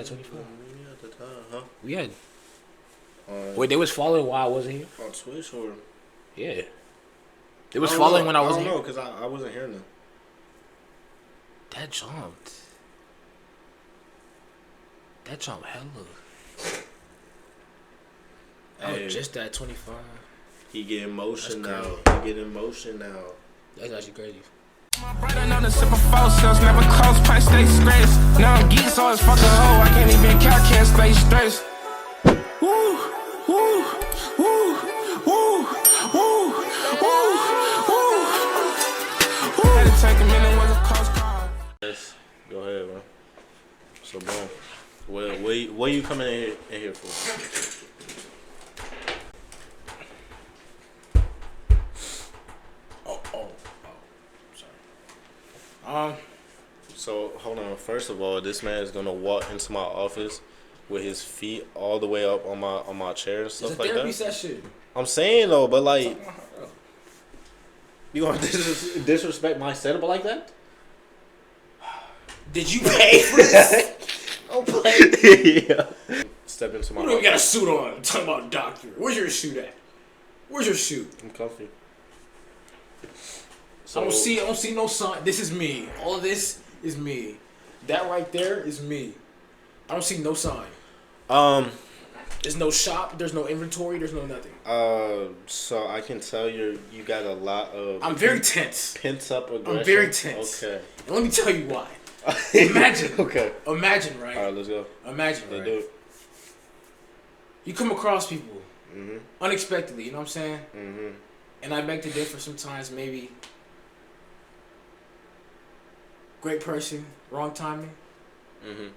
At 24. Yeah, at the time, huh? We had. Wait, they was following while I wasn't here? On Twitch or? Yeah. They was following when I wasn't here? I don't know, because I wasn't hearing them. That jumped. That jumped hella. Hey, I was just at 25. He getting motion now. That's He getting motion now. That's actually crazy. My brother know the sip of false sales, never close, punch, stay scratch. Now I'm geek, so it's fucking hoe. I can't even count, can't stay stressed. Woo, woo, woo, woo, woo, woo, woo. Had to take a minute, was a close call. Yes, go ahead, man. So, boom. What are you coming in here for? So hold on. First of all, this man is gonna walk into my office with his feet all the way up on my chair and stuff like that. It's a therapy session. I'm saying though, but like, you gonna disrespect my setup like that? Did you pay for this? Don't play. Yeah. Step into my. What do we got a suit on? I'm talking about doctor. Where's your suit at? Where's your suit? I'm comfy. So, I don't see no sign. This is me. All of this is me. That right there is me. I don't see no sign. There's no shop. There's no inventory. There's no nothing. So I can tell you got a lot of. I'm very tense. Pent up aggression. I'm very tense. Okay. And let me tell you why. Imagine. Okay. Imagine, right? All right, let's go. Imagine, Let's right? do it. You come across people Mm-hmm. unexpectedly. You know what I'm saying? Mm-hmm. And I beg to differ sometimes. Maybe great person, wrong timing, Mm-hmm.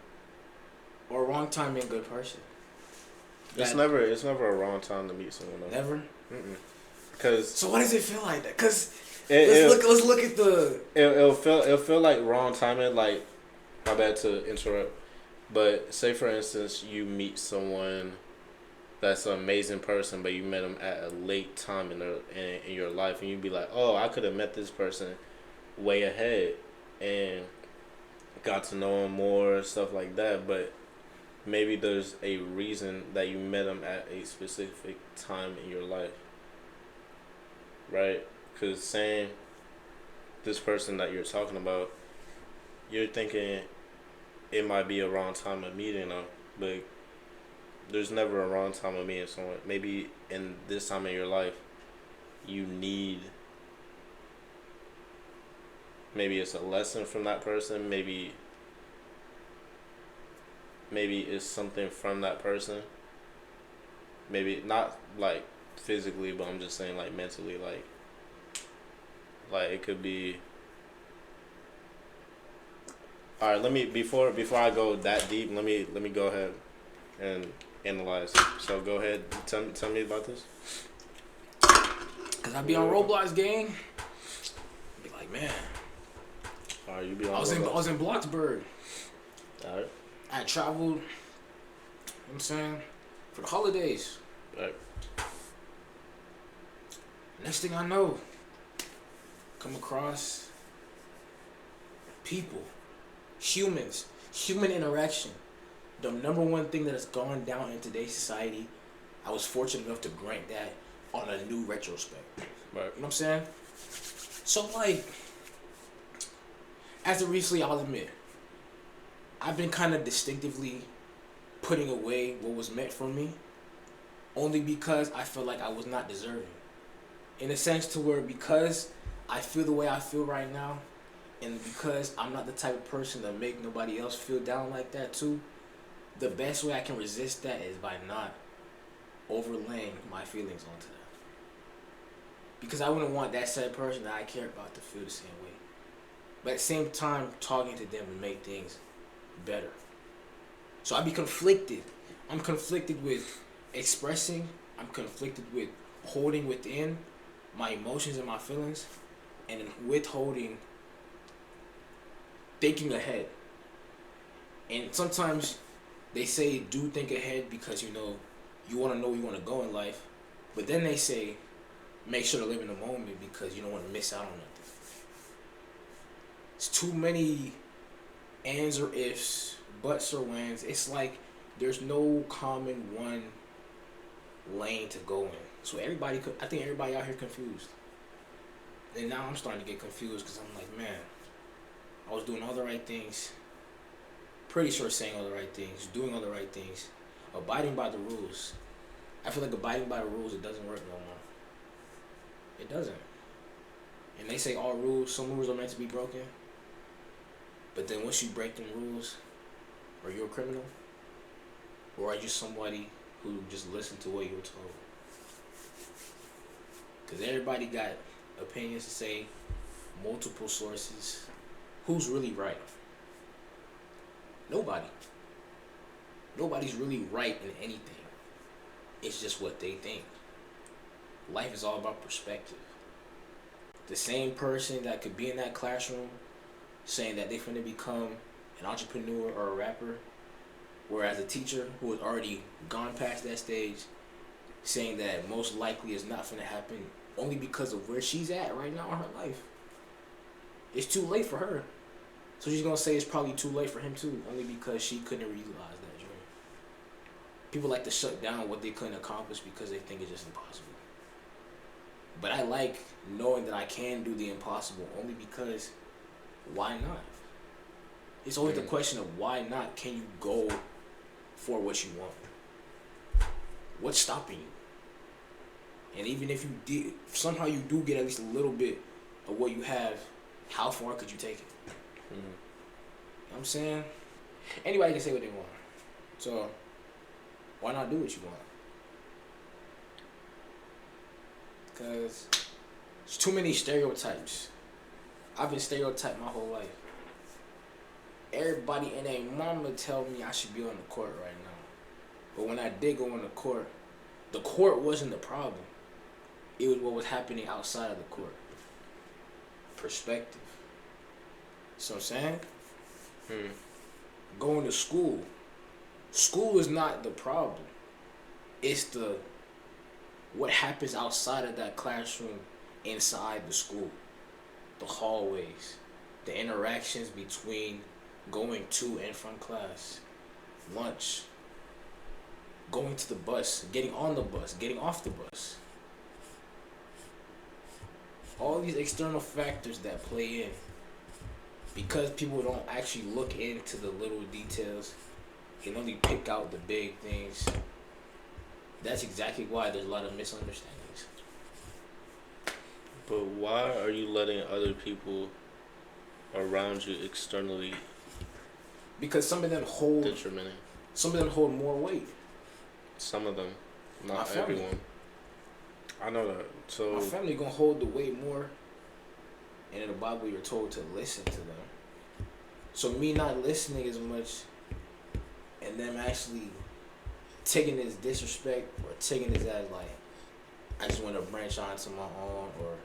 or wrong timing, good person. It's never a wrong time to meet someone. Though. Never. Because so what does it feel like? Because let's look at the. It'll feel like wrong timing. Like, my bad to interrupt, but say for instance you meet someone that's an amazing person, but you met them at a late time in your life, and you'd be like, oh, I could have met this person way ahead and got to know him more, stuff like that. But maybe there's a reason that you met him at a specific time in your life, right? Because saying this person that you're talking about, you're thinking it might be a wrong time of meeting them, but there's never a wrong time of meeting someone. Maybe in this time of your life, you need. Maybe it's a lesson from that person. Maybe it's something from that person. Maybe not like physically, but I'm just saying like mentally, like it could be. All right, let me before I go that deep, let me go ahead and analyze. So go ahead, tell me about this. Cause I be on Roblox gang. Be like, man. All right, you be on. I was in Bloxburg. All right. I had traveled. You know what I'm saying, for the holidays. Right. Next thing I know, come across people, humans, human interaction. The number one thing that has gone down in today's society, I was fortunate enough to grant that on a new retrospect. Right. You know what I'm saying? So like, as of recently, I'll admit, I've been kind of distinctively putting away what was meant for me, only because I feel like I was not deserving. In a sense to where, because I feel the way I feel right now, and because I'm not the type of person that make nobody else feel down like that too, the best way I can resist that is by not overlaying my feelings onto that. Because I wouldn't want that said person that I care about to feel the same way. But at the same time, talking to them to make things better. So I'd be conflicted. I'm conflicted with expressing. I'm conflicted with holding within my emotions and my feelings, and then withholding thinking ahead. And sometimes they say do think ahead because you want to know where you want to go in life, but then they say make sure to live in the moment because you don't want to miss out on nothing. It's too many ands or ifs, buts or wins. It's like there's no common one lane to go in. So I think everybody out here confused. And now I'm starting to get confused because I'm like, man, I was doing all the right things. Pretty sure saying all the right things, doing all the right things, abiding by the rules. I feel like abiding by the rules, it doesn't work no more. It doesn't. And they say some rules are meant to be broken. But then once you break them rules, are you a criminal? Or are you somebody who just listened to what you were told? Because everybody got opinions to say, multiple sources. Who's really right? Nobody. Nobody's really right in anything. It's just what they think. Life is all about perspective. The same person that could be in that classroom saying that they're finna become an entrepreneur or a rapper, whereas a teacher who has already gone past that stage saying that most likely is not finna happen only because of where she's at right now in her life. It's too late for her. So she's gonna say it's probably too late for him too, only because she couldn't realize that dream. People like to shut down what they couldn't accomplish because they think it's just impossible. But I like knowing that I can do the impossible only because why not? It's always the question of why not can you go for what you want? What's stopping you? And even if you did, somehow you do get at least a little bit of what you have, how far could you take it? You know what I'm saying? Anybody can say what they want. So, why not do what you want? Because there's too many stereotypes. I've been stereotyped my whole life. Everybody and their mama tell me I should be on the court right now. But when I did go on the court wasn't the problem. It was what was happening outside of the court. Perspective. So I'm saying? Going to school. School is not the problem. It's what happens outside of that classroom, inside the school. The hallways. The interactions between going to and from class. Lunch. Going to the bus. Getting on the bus. Getting off the bus. All these external factors that play in. Because people don't actually look into the little details, can only pick out the big things. That's exactly why there's a lot of misunderstandings. But why are you letting other people around you externally? Because some of them hold more weight. Some of them, not everyone. I know that. So my family gonna hold the weight more. And in the Bible, you're told to listen to them. So me not listening as much, and them actually taking this disrespect or taking this as like, I just want to branch out into my own, or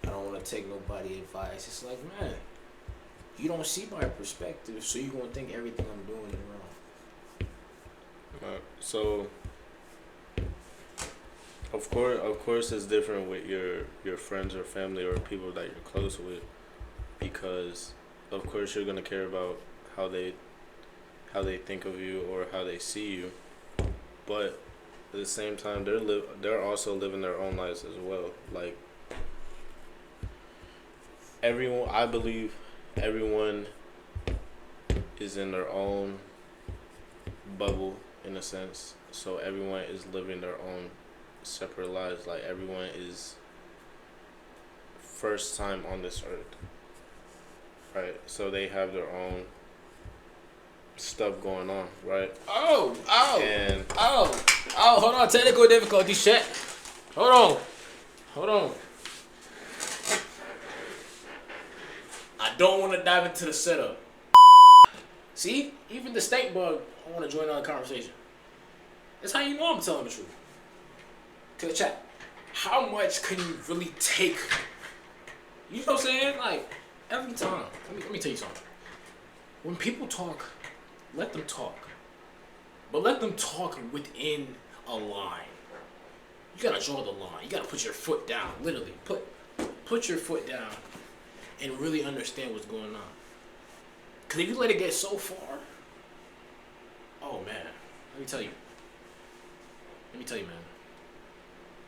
I don't want to take nobody advice. It's like, man, you don't see my perspective, so you're gonna think everything I'm doing is wrong. So, of course, it's different with your friends or family or people that you're close with, because of course you're gonna care about how they think of you or how they see you, but at the same time they're also living their own lives as well. Like I believe everyone is in their own bubble in a sense, so everyone is living their own separate lives. Like everyone is first time on this earth, right? So they have their own stuff going on, right? Oh, hold on, technical difficulty, shit. Hold on. I don't want to dive into the setup. See, even the stink bug, I want to join on the conversation. That's how you know I'm telling the truth. To the chat, how much can you really take? You know what I'm saying? Like, every time. Let me tell you something. When people talk, let them talk. But let them talk within a line. You gotta draw the line. You gotta put your foot down. Literally, put your foot down and really understand what's going on. Because if you let it get so far, Oh man, let me tell you. Man.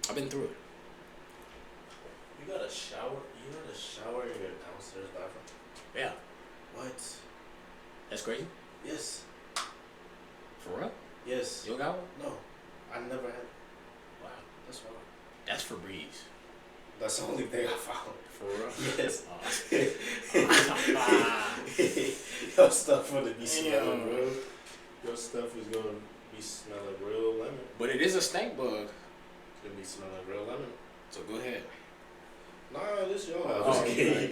I've been through it. You got a shower? You got a shower in your downstairs bathroom? Yeah. What? That's crazy. Yes. For real? Yes. You got one? No, I never had. Wow. That's wrong. That's for breeze. That's the only thing I found. For real? Yes. Oh. Your stuff gonna be smelling real. Your stuff is gonna be smelling real lemon. But it is a stank bug. It's gonna be smelling real lemon. So go ahead. Nah, this your house. Oh, right.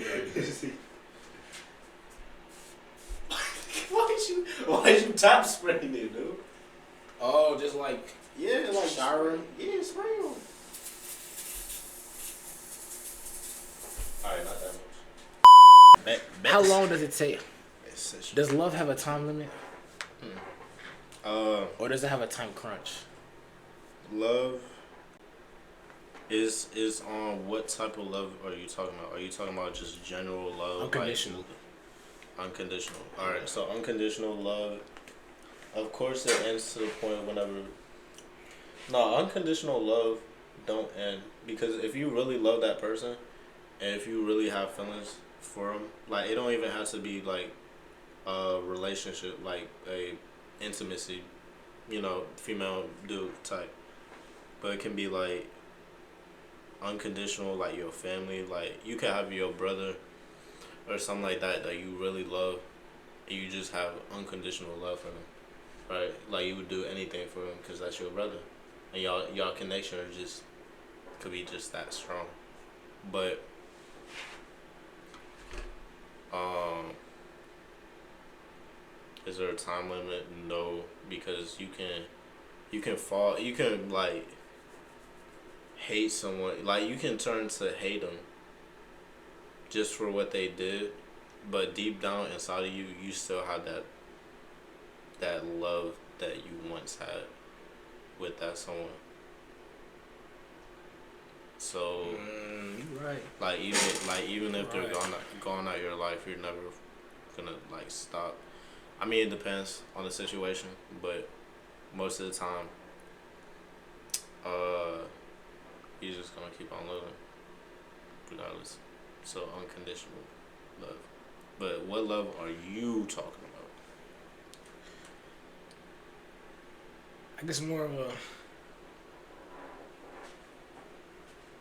Why you top spraying it, dude? Oh, just like showering. Yeah, spray them. Alright, not that much. How long does it take? Does love have a time limit? Or does it have a time crunch? Love is on what type of love are you talking about? Are you talking about just general love? Unconditional. Unconditional. Alright, so unconditional love, of course it ends to the point whenever... No, unconditional love don't end. Because if you really love that person, and if you really have feelings for them, like, it don't even have to be, like, a relationship, like, a intimacy, you know, female dude type. But it can be, like, unconditional, like, your family. Like, you can have your brother or something like that you really love, and you just have unconditional love for them, right? Like, you would do anything for them because that's your brother, and y'all connection are just could be just that strong. But is there a time limit? No, because you can like hate someone, like you can turn to hate them just for what they did, but deep down inside of you, you still have that love that you once had with that someone. So, you're right. Like even if they're gone out your life, you're never gonna like stop. I mean, it depends on the situation, but most of the time, you're just gonna keep on living, regardless. So unconditional love. But what love are you talking about? I guess more of a...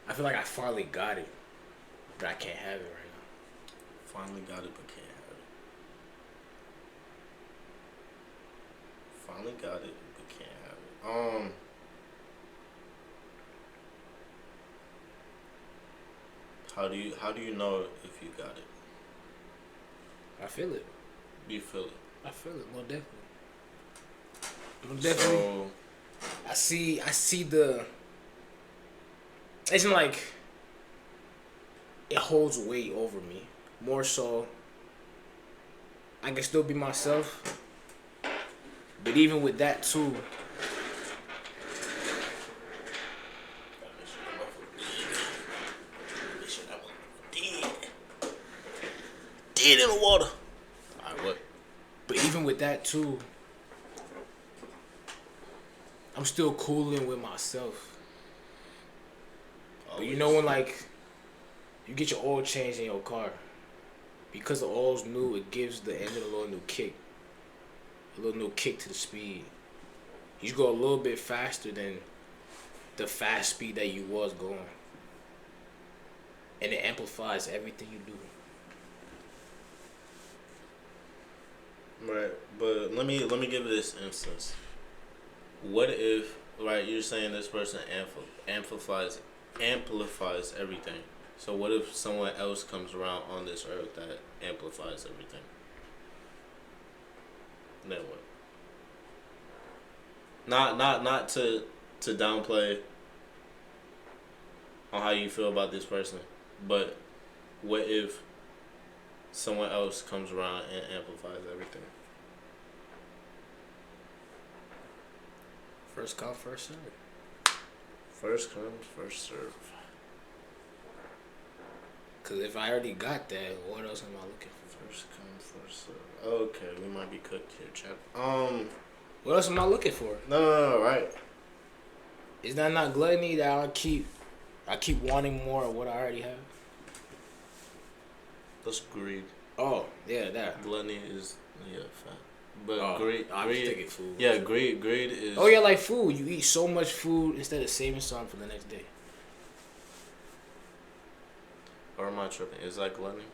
I feel like I finally got it, but I can't have it right now. Finally got it, but can't have it. Finally got it, but can't have it. How do you know if you got it? I feel it. You feel it. I feel it, more definitely. Definitely. So, I see the... It's like it holds weight over me. More so, I can still be myself, but even with that too, dead in the water. Alright, what? but even with that too, I'm still cooling with myself. But you know when like you get your oil changed in your car, because the oil's new, it gives the engine a little new kick to the speed. You go a little bit faster than the fast speed that you was going, and it amplifies everything you do. Right, but let me give this instance. What if, right, you're saying this person amplifies everything. So what if someone else comes around on this earth that amplifies everything? Then what? Not to downplay on how you feel about this person, but what if someone else comes around and amplifies everything? First come, first serve. First come, first serve. Cause if I already got that, what else am I looking for? First come, first serve. Okay, we might be cooked here, chap. What else am I looking for? No, right. Is that not gluttony that I keep wanting more of what I already have? That's greed. Oh, yeah, that. Gluttony is fat. But greed. I'm just thinking food. Yeah, greed is. Oh yeah, like food. You eat so much food instead of saving some for the next day. Or am I tripping? Is that gluttony?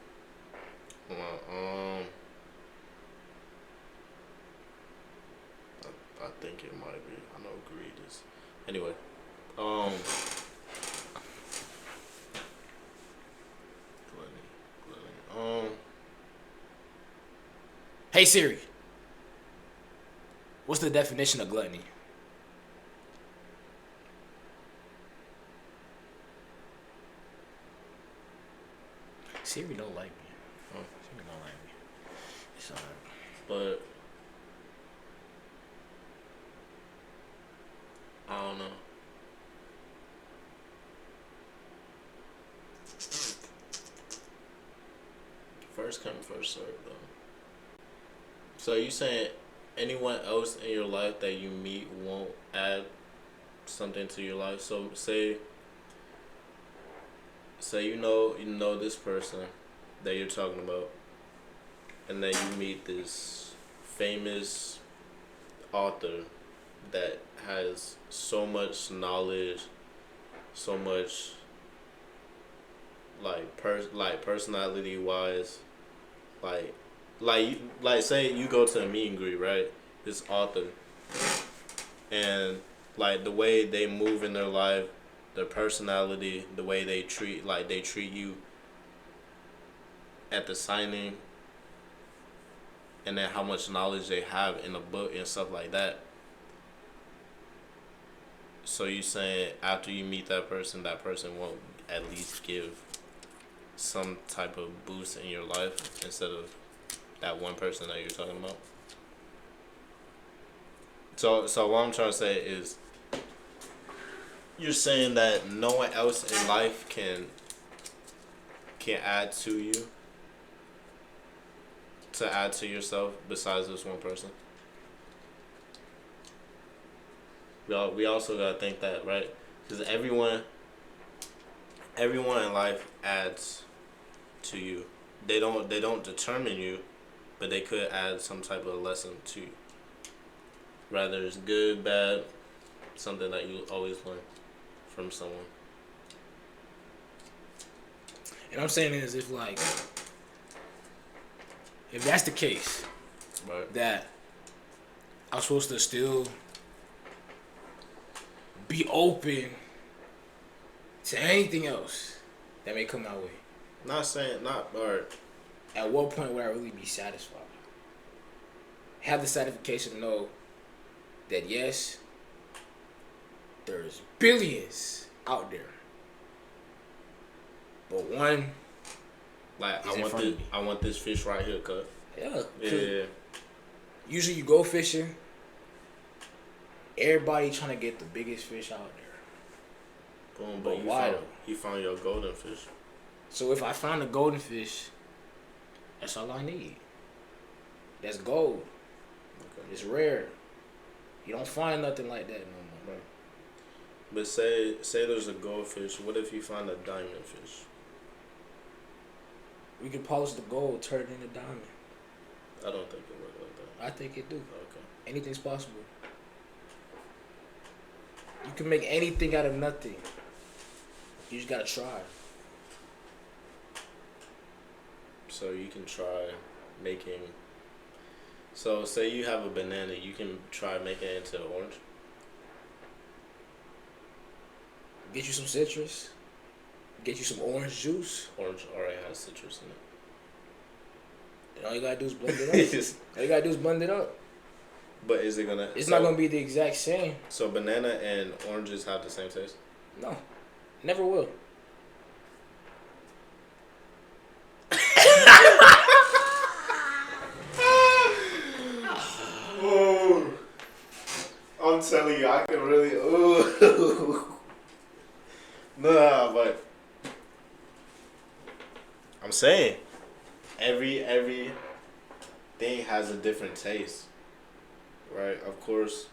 I think it might be. I know greed is. Anyway, gluttony. Hey Siri, what's the definition of gluttony? Siri don't like me. Siri don't like me. It's alright. But I don't know. First come, first serve, though. So you saying anyone else in your life that you meet won't add something to your life? So say you know this person that you're talking about, and then you meet this famous author that has so much knowledge, so much like personality wise, like say you go to a meet and greet, right? This author, and like the way they move in their life, their personality, the way they treat you at the signing, and then how much knowledge they have in the book and stuff like that. So you saying after you meet that person won't at least give some type of boost in your life instead of that one person that you're talking about? So what I'm trying to say is, you're saying that no one else in life can add to you, to add to yourself besides this one person? We also gotta think that, right? Because everyone in life adds to you. They don't determine you, but they could add some type of lesson to you. Rather it's good, bad, something that you always learn from someone. And I'm saying is if that's the case, right, that I'm supposed to still be open to anything else that may come my way. At what point would I really be satisfied? Have the satisfaction to know that yes, there's billions out there, but one, like I want this fish right here, cut. Yeah. Usually you go fishing, everybody trying to get the biggest fish out there. Boom, but why though? You found your golden fish. So if I find a golden fish, that's all I need. That's gold. Okay. It's rare. You don't find nothing like that no more. Right. But say there's a goldfish. What if you find a diamond fish? We can polish the gold, turn it into diamond. I don't think it works like that. I think it do. Okay. Anything's possible. You can make anything out of nothing. You just gotta try. So you can try making. So say you have a banana, you can try making it into an orange. Get you some citrus. Get you some orange juice. Orange already has citrus in it. And all you gotta do is blend it up. All you gotta do is blend it up. But is it gonna? It's not gonna be the exact same. So banana and oranges have the same taste? No, never will. Ooh. I'm telling you, I can really. Ooh. Nah, but I'm saying every thing has a different taste, right? Of course.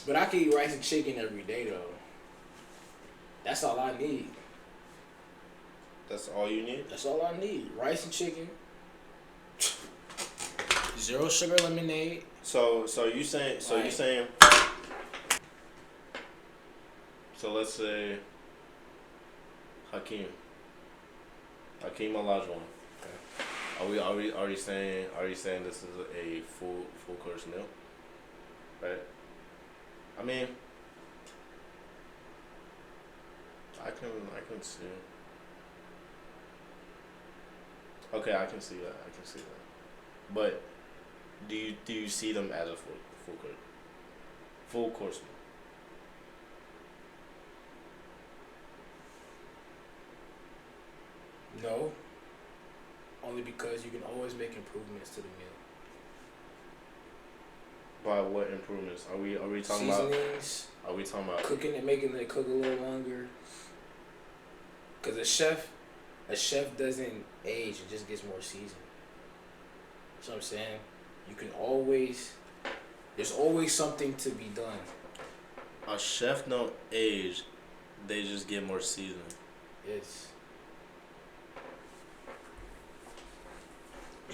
But I can eat rice and chicken every day though. That's all I need. That's all you need? That's all I need. Rice and chicken. Zero sugar lemonade. So you saying so let's say Hakeem Olajuwon. Okay. Are you saying this is a full course meal? Right? I mean, I can see. Okay, I can see that. But do you see them as a full course meal? No. Only because you can always make improvements to the meal. By what improvements? Are we talking Seasonings, about? Are we talking about cooking and making it cook a little longer? Because a chef doesn't age; it just gets more seasoned. That's what I'm saying. You can always. There's always something to be done. A chef don't age; they just get more seasoned. Yes.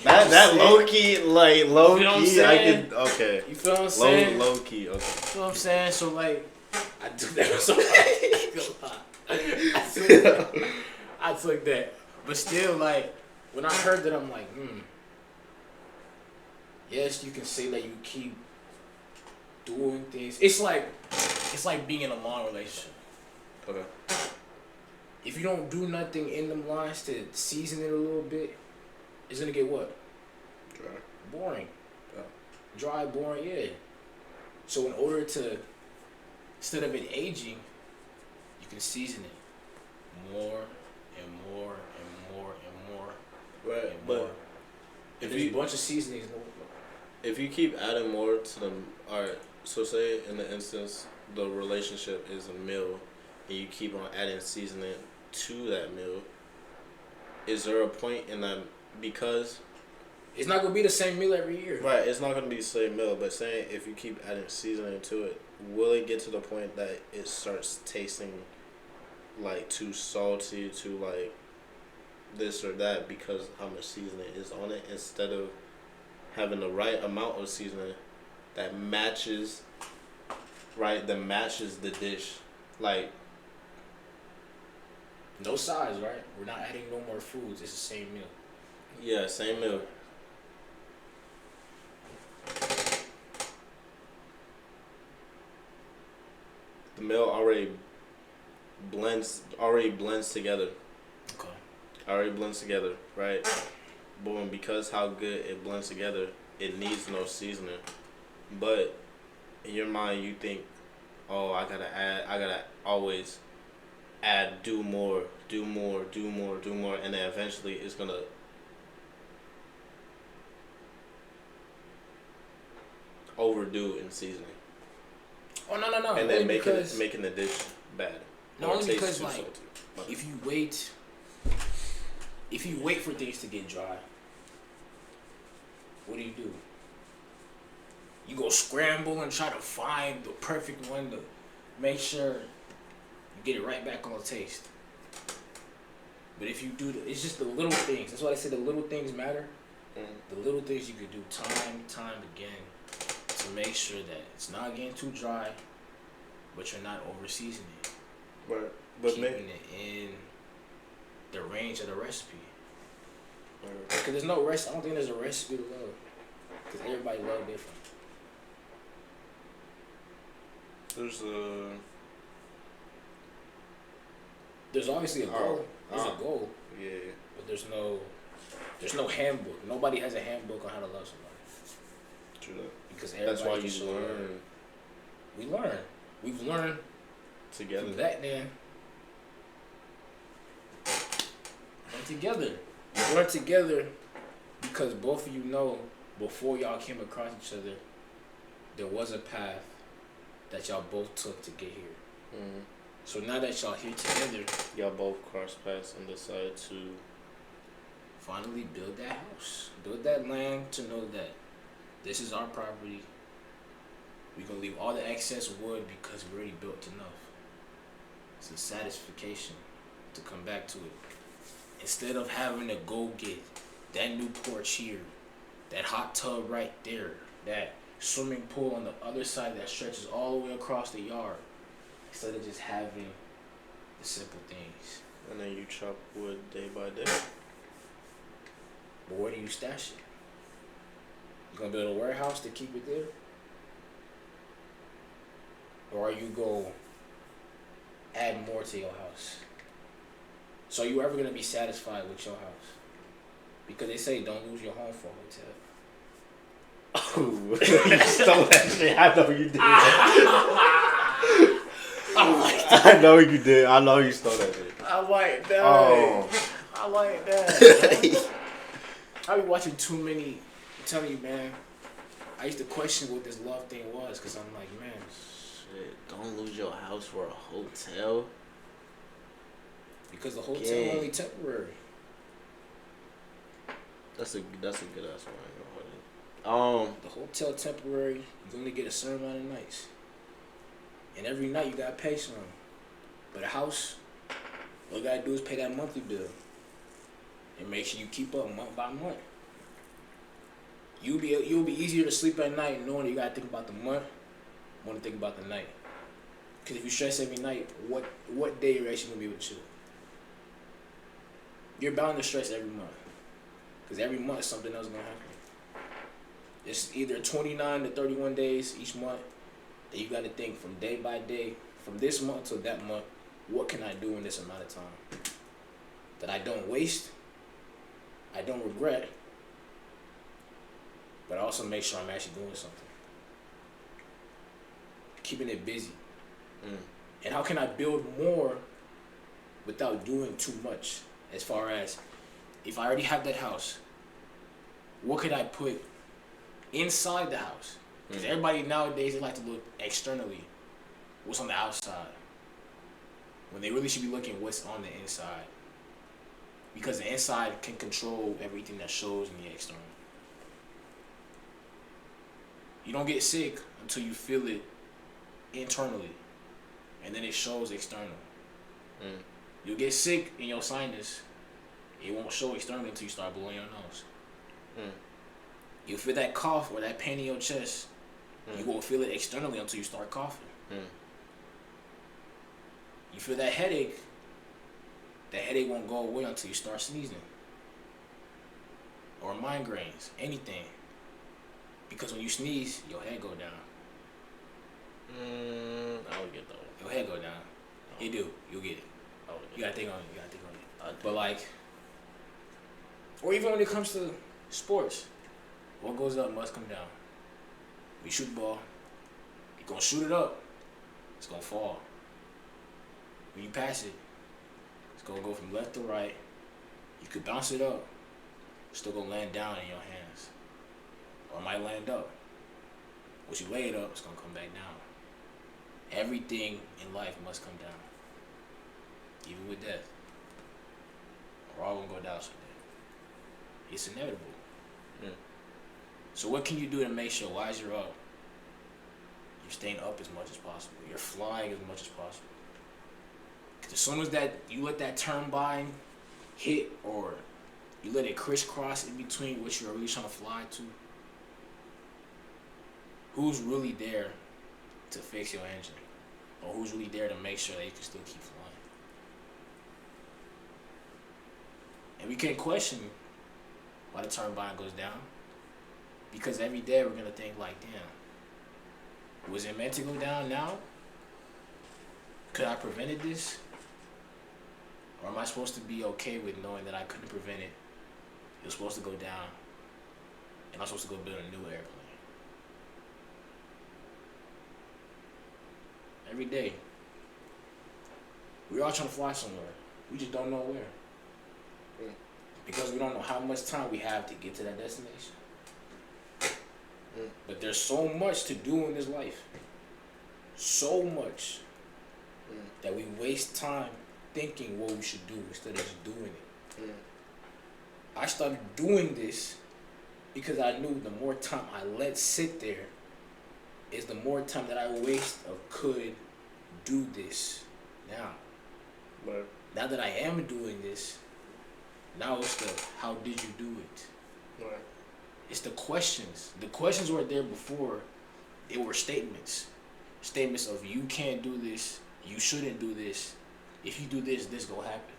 That low key, like low you know key, I can okay. You feel what I'm saying? Low key, okay. You feel what I'm saying? So like, I do that. So I took that, but still, like, when I heard that, I'm like, yes, you can say that you keep doing things. It's like being in a long relationship. Okay. If you don't do nothing in them lines to season it a little bit, it's gonna get what? Dry. Boring. Yeah. Dry, boring, yeah. So in order to, instead of it aging, you can season it more and more and more and more. Right, and but more. If there's a bunch of seasonings, if you keep adding more to them, alright. So say in the instance the relationship is a meal, and you keep on adding seasoning to that meal. Is there a point in that? Because it's not gonna be the same meal every year. Right, it's not gonna be the same meal, but saying if you keep adding seasoning to it, will it get to the point that it starts tasting like too salty, too like this or that because how much seasoning is on it, instead of having the right amount of seasoning that matches the dish, like no size, right? We're not adding no more foods. It's the same meal. Yeah, same meal. The meal already blends together. Okay. Already blends together, right? Boom, because how good it blends together, it needs no seasoning. But in your mind, you think, oh, I gotta always add, do more, and then eventually it's gonna overdo in seasoning. Oh no! And then making the dish bad. No, only because like salty. if you wait for things to get dry, what do? You go scramble and try to find the perfect one to make sure you get it right back on the taste. But if you do it's just the little things. That's why I say the little things matter. The little things you could do time again to make sure that it's not getting too dry, but you're not over seasoning it. Right. But keeping it in the range of the recipe. Right. Because there's no recipe. I don't think there's a recipe to love. Because everybody love different. There's obviously a goal. There's a goal. Yeah. But there's no handbook. Nobody has a handbook on how to love somebody. True that. Because everybody. That's why you learn. We learn. We've learned together. From that then. Learn together. You learn together because both of you know before y'all came across each other, there was a path that y'all both took to get here. Mm-hmm. So now that y'all here together, y'all both cross paths and decide to finally build that house, build that land to know that this is our property. We're gonna leave all the excess wood because we already built enough. It's a satisfaction to come back to it. Instead of having to go get that new porch here, that hot tub right there, that swimming pool on the other side that stretches all the way across the yard. Instead of just having the simple things. And then you chop wood day by day. But where do you stash it? You gonna build a warehouse to keep it there? Or are you gonna add more to your house? So are you ever gonna be satisfied with your house? Because they say don't lose your home for a hotel. Oh, you stole that shit. I know you did. I know you did. I know you stole that shit. I like that. Oh. I like that. I be watching too many. I'm telling you, man. I used to question what this love thing was because I'm like, man. Shit, don't lose your house for a hotel. Because the hotel only temporary. That's a good ass one. The hotel temporary. You only get a certain amount of nights, and every night you gotta pay some. But a house, all you gotta do is pay that monthly bill, and make sure you keep up month by month. You'll be easier to sleep at night knowing that you gotta think about the month, more than think about the night. Because if you stress every night, what day you're actually gonna be able to chill? You're bound to stress every month, because every month something else is gonna happen. It's either 29 to 31 days each month that you got to think from day by day, from this month to that month, what can I do in this amount of time that I don't waste, I don't regret, but I also make sure I'm actually doing something. Keeping it busy. And how can I build more without doing too much? As far as, if I already have that house, what could I put inside the house? Because everybody nowadays, they like to look externally, what's on the outside, when they really should be looking what's on the inside. Because the inside can control everything that shows in the external. You don't get sick until you feel it internally, and then it shows external. You'll get sick in your sinus, it won't show externally until you start blowing your nose. You'll feel that cough or that pain in your chest. You won't feel it externally until you start coughing. You feel that headache won't go away until you start sneezing. Or migraines, anything. Because when you sneeze, your head go down. I would get that one. Your head go down. You do. You'll get it. You gotta think on it. But like, or even when it comes to sports, what goes up must come down. We shoot the ball, you're gonna shoot it up, it's gonna fall. When you pass it, it's gonna go from left to right. You could bounce it up, it's still gonna land down in your hands. Or it might land up. Once you lay it up, it's gonna come back down. Everything in life must come down. Even with death. We're all gonna go down someday. It's inevitable. So what can you do to make sure while you're up, you're staying up as much as possible, you're flying as much as possible? Because as soon as that you let that turbine hit, or you let it crisscross in between what you're really trying to fly to, who's really there to fix your engine? Or who's really there to make sure that you can still keep flying? And we can't question why the turbine goes down. Because every day we're going to think like, damn, was it meant to go down now? Could I have prevented this? Or am I supposed to be okay with knowing that I couldn't prevent it? It was supposed to go down, and I'm supposed to go build a new airplane. Every day. We're all trying to fly somewhere. We just don't know where. Because we don't know how much time we have to get to that destination. But there's so much to do in this life. So much. That we waste time thinking what we should do instead of just doing it. I started doing this because I knew the more time I let sit there, is the more time that I waste of could do this now. Right. Now that I am doing this, now it's the how did you do it? Right. It's the questions. The questions weren't there before. They were statements. Statements of you can't do this, you shouldn't do this. If you do this, this gonna happen.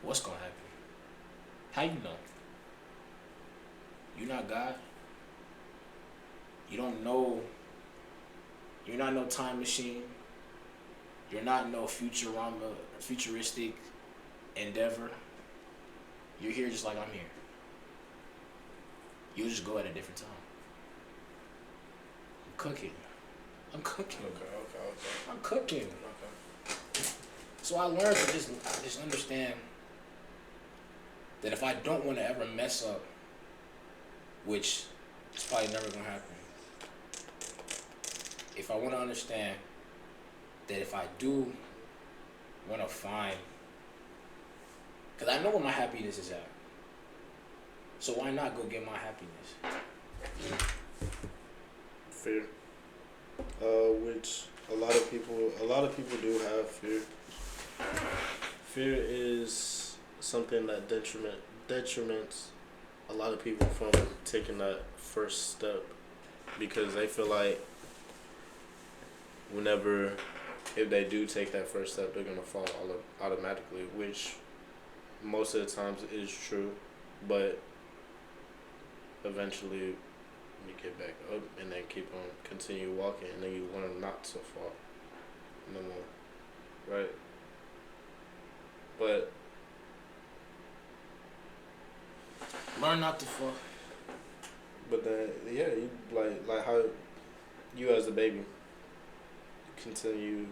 What's gonna happen? How you know? You're not God. You don't know. You're not no time machine. You're not no futuristic endeavor. You're here just like I'm here. You'll just go at a different time. I'm cooking. Okay. I'm cooking. Okay. So I learned to just understand that if I don't want to ever mess up, which is probably never gonna happen, if I want to understand that if I do want to find, because I know where my happiness is at, so why not go get my happiness? Fear. Which a lot of people do have fear. Fear is something that detriments a lot of people from taking that first step, because they feel like if they do take that first step, they're gonna fall automatically, which most of the times is true, but eventually you get back up and then continue walking, and then you learn not to fall no more, right? But Learn not to fall. But then, yeah, you like how you as a baby continue,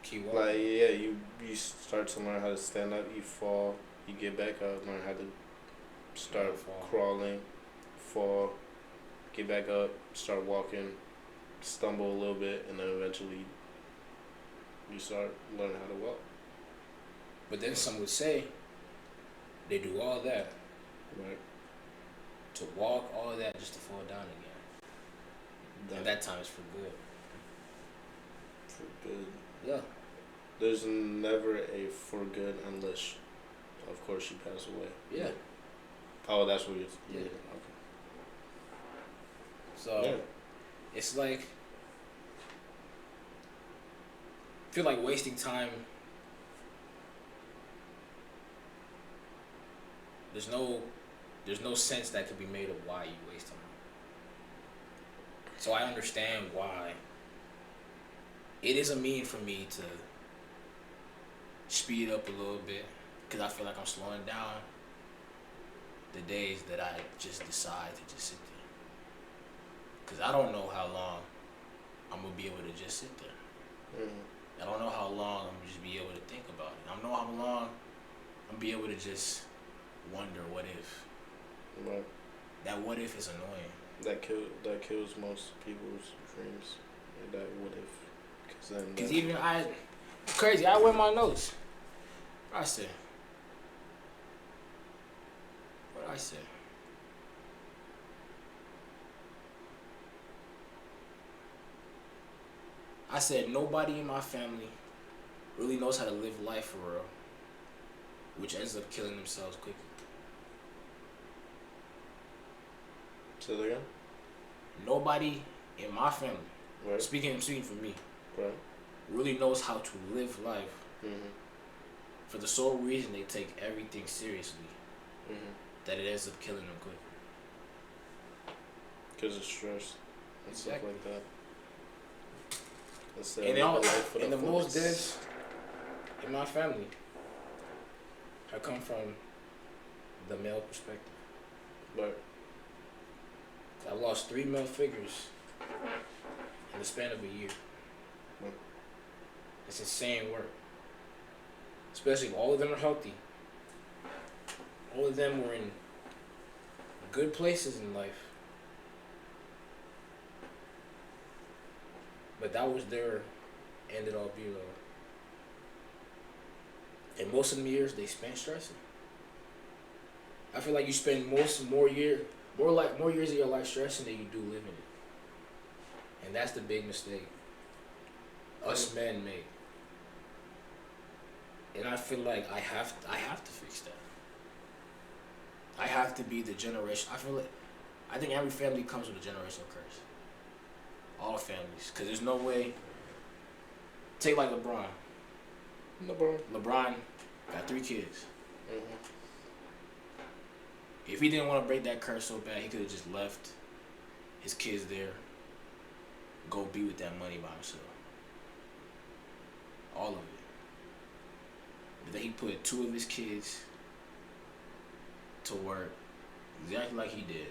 Keep walking. like, yeah, you start to learn how to stand up, you fall, you get back up, learn how to start crawling, fall, get back up, start walking, stumble a little bit, and then eventually you start learning how to walk. But then some would say they do all that, Right. to walk all that just to fall down again. And that time is for good. For good. Yeah. There's never a for good unless, of course, you pass away. Yeah. Oh, that's what you're. Yeah. Okay. So Yeah. it's like, I feel like wasting time. There's no sense that could be made of why you waste time. So I understand why it is a mean for me to speed up a little bit, because I feel like I'm slowing down the days that I just decide to just sit there. Because I don't know how long I'm going to be able to just sit there. Mm-hmm. I don't know how long I'm going to just be able to think about it. I don't know how long I'm going to be able to just wonder what if. Right. That what if is annoying. That kills most people's dreams. That what if? Because even crazy, I wear my notes. What I said? I said nobody in my family really knows how to live life for real, which ends up killing themselves quickly. Say that again? Nobody in my family, right. speaking for me, right. really knows how to live life. Mm-hmm. For the sole reason they take everything seriously, mm-hmm. that it ends up killing them quickly. Because of stress and stuff like that. And the most deaths in my family have come from the male perspective. But I lost 3 male figures in the span of a year. It's insane work. Especially if all of them are healthy. All of them were in good places in life. But that was their end it all be all. And most of the years they spent stressing. I feel like you spend more years of your life stressing than you do living it. And that's the big mistake us men make. And I feel like I have to fix that. I have to be the generation. I think every family comes with a generational curse. All families, because there's no way. Take like LeBron. LeBron got 3 kids. Mm-hmm. If he didn't want to break that curse so bad, he could have just left his kids there, go be with that money by himself. All of it. But then he put 2 of his kids to work exactly like he did.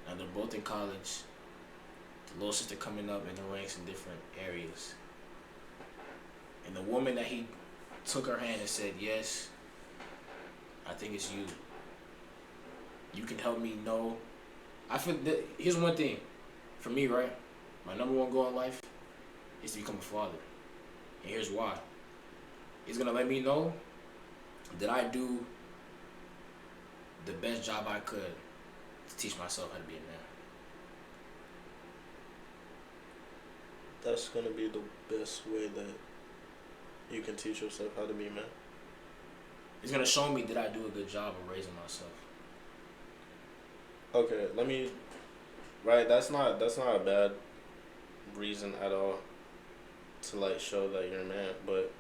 Now they're both in college. The little sister coming up in the ranks in different areas. And the woman that he took her hand and said, yes, I think it's you. You can help me know. I feel that, here's one thing. For me, right? My number 1 goal in life is to become a father. And here's why. It's going to let me know that I do the best job I could to teach myself how to be a man. That's going to be the best way that you can teach yourself how to be a man. It's going to show me that I do a good job of raising myself. Okay, right, that's not a bad reason at all to like show that you're a man, but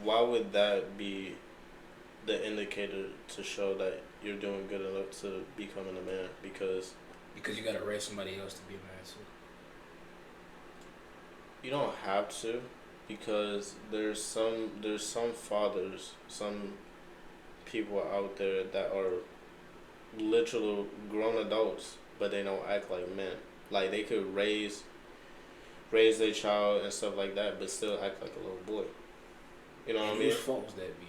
why would that be the indicator to show that you're doing good enough to becoming a man? Because you gotta raise somebody else to be a man too. You don't have to, because there's some fathers, some people out there that are literal grown adults, but they don't act like men. Like they could raise their child and stuff like that, but still act like a little boy. You know what I mean? Whose fault would that be?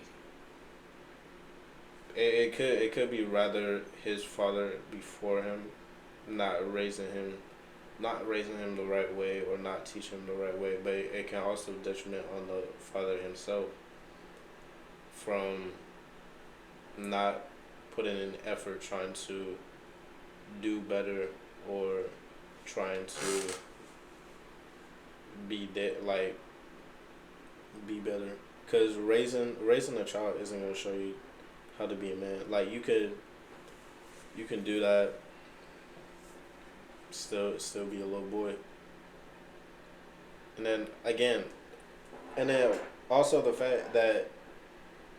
It could be rather his father before him, not raising him the right way or not teaching him the right way, but it can also detriment on the father himself from not putting in effort trying to do better or trying to be better. Because raising a child isn't going to show you how to be a man. Like you can do that, still be a little boy. And then also the fact that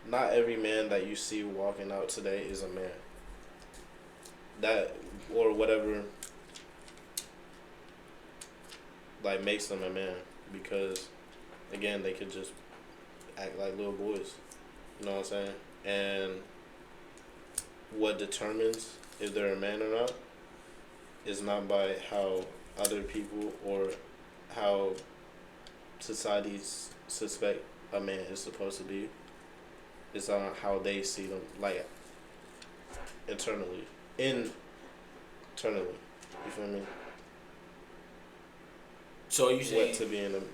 not every man that you see walking out today is a man. That or whatever like makes them a man, because again they could just act like little boys. You know what I'm saying? And what determines if they're a man or not is not by how other people or how societies suspect a man is supposed to be. It's on how they see them, like internally. You feel me? So you saying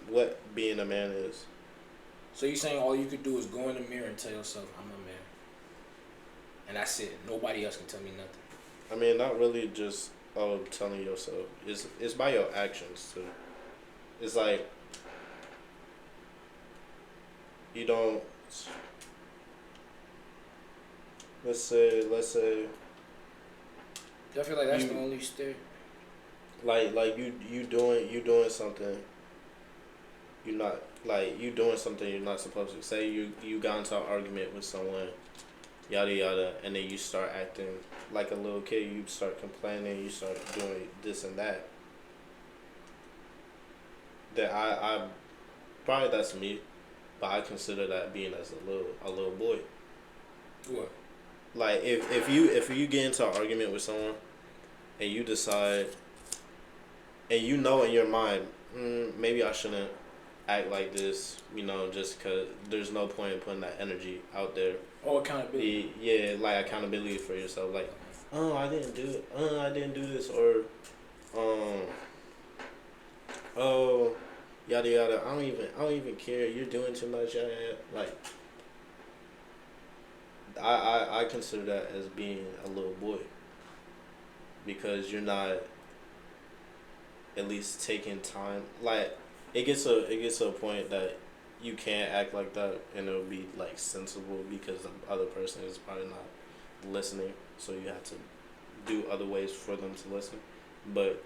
what being a man is? So you saying all you could do is go in the mirror and tell yourself, I'm a man, and that's it. Nobody else can tell me nothing. I mean, not really just telling yourself. It's by your actions too. It's like you don't. Let's say. I feel like that's the only step. Like you doing something. You're not you doing something you're not supposed to. Say you got into an argument with someone, yada yada, and then you start acting like a little kid. You start complaining. You start doing this and that. That I probably that's me, but I consider that being as a little boy. What? Like if you get into an argument with someone, and you decide, and you know in your mind, maybe I shouldn't act like this, just because there's no point in putting that energy out there. Oh, accountability. Yeah, like accountability for yourself. Like, oh, I didn't do it. I didn't do this, or, oh, yada yada. I don't even care. You're doing too much. Yada, yada. Like, I consider that as being a little boy, because you're not at least taking time. Like it gets to a point that you can't act like that and it'll be like sensible because the other person is probably not listening. So you have to do other ways for them to listen. But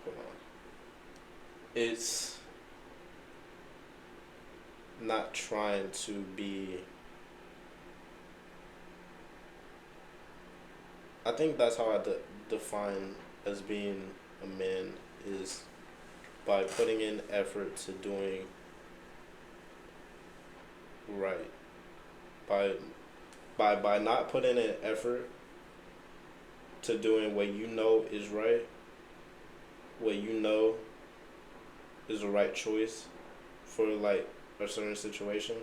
hold on. It's not trying to be. I think that's how I define as being a man is by putting in effort to doing right. By not putting in effort to doing what you know is right, what you know is the right choice for like a certain situation.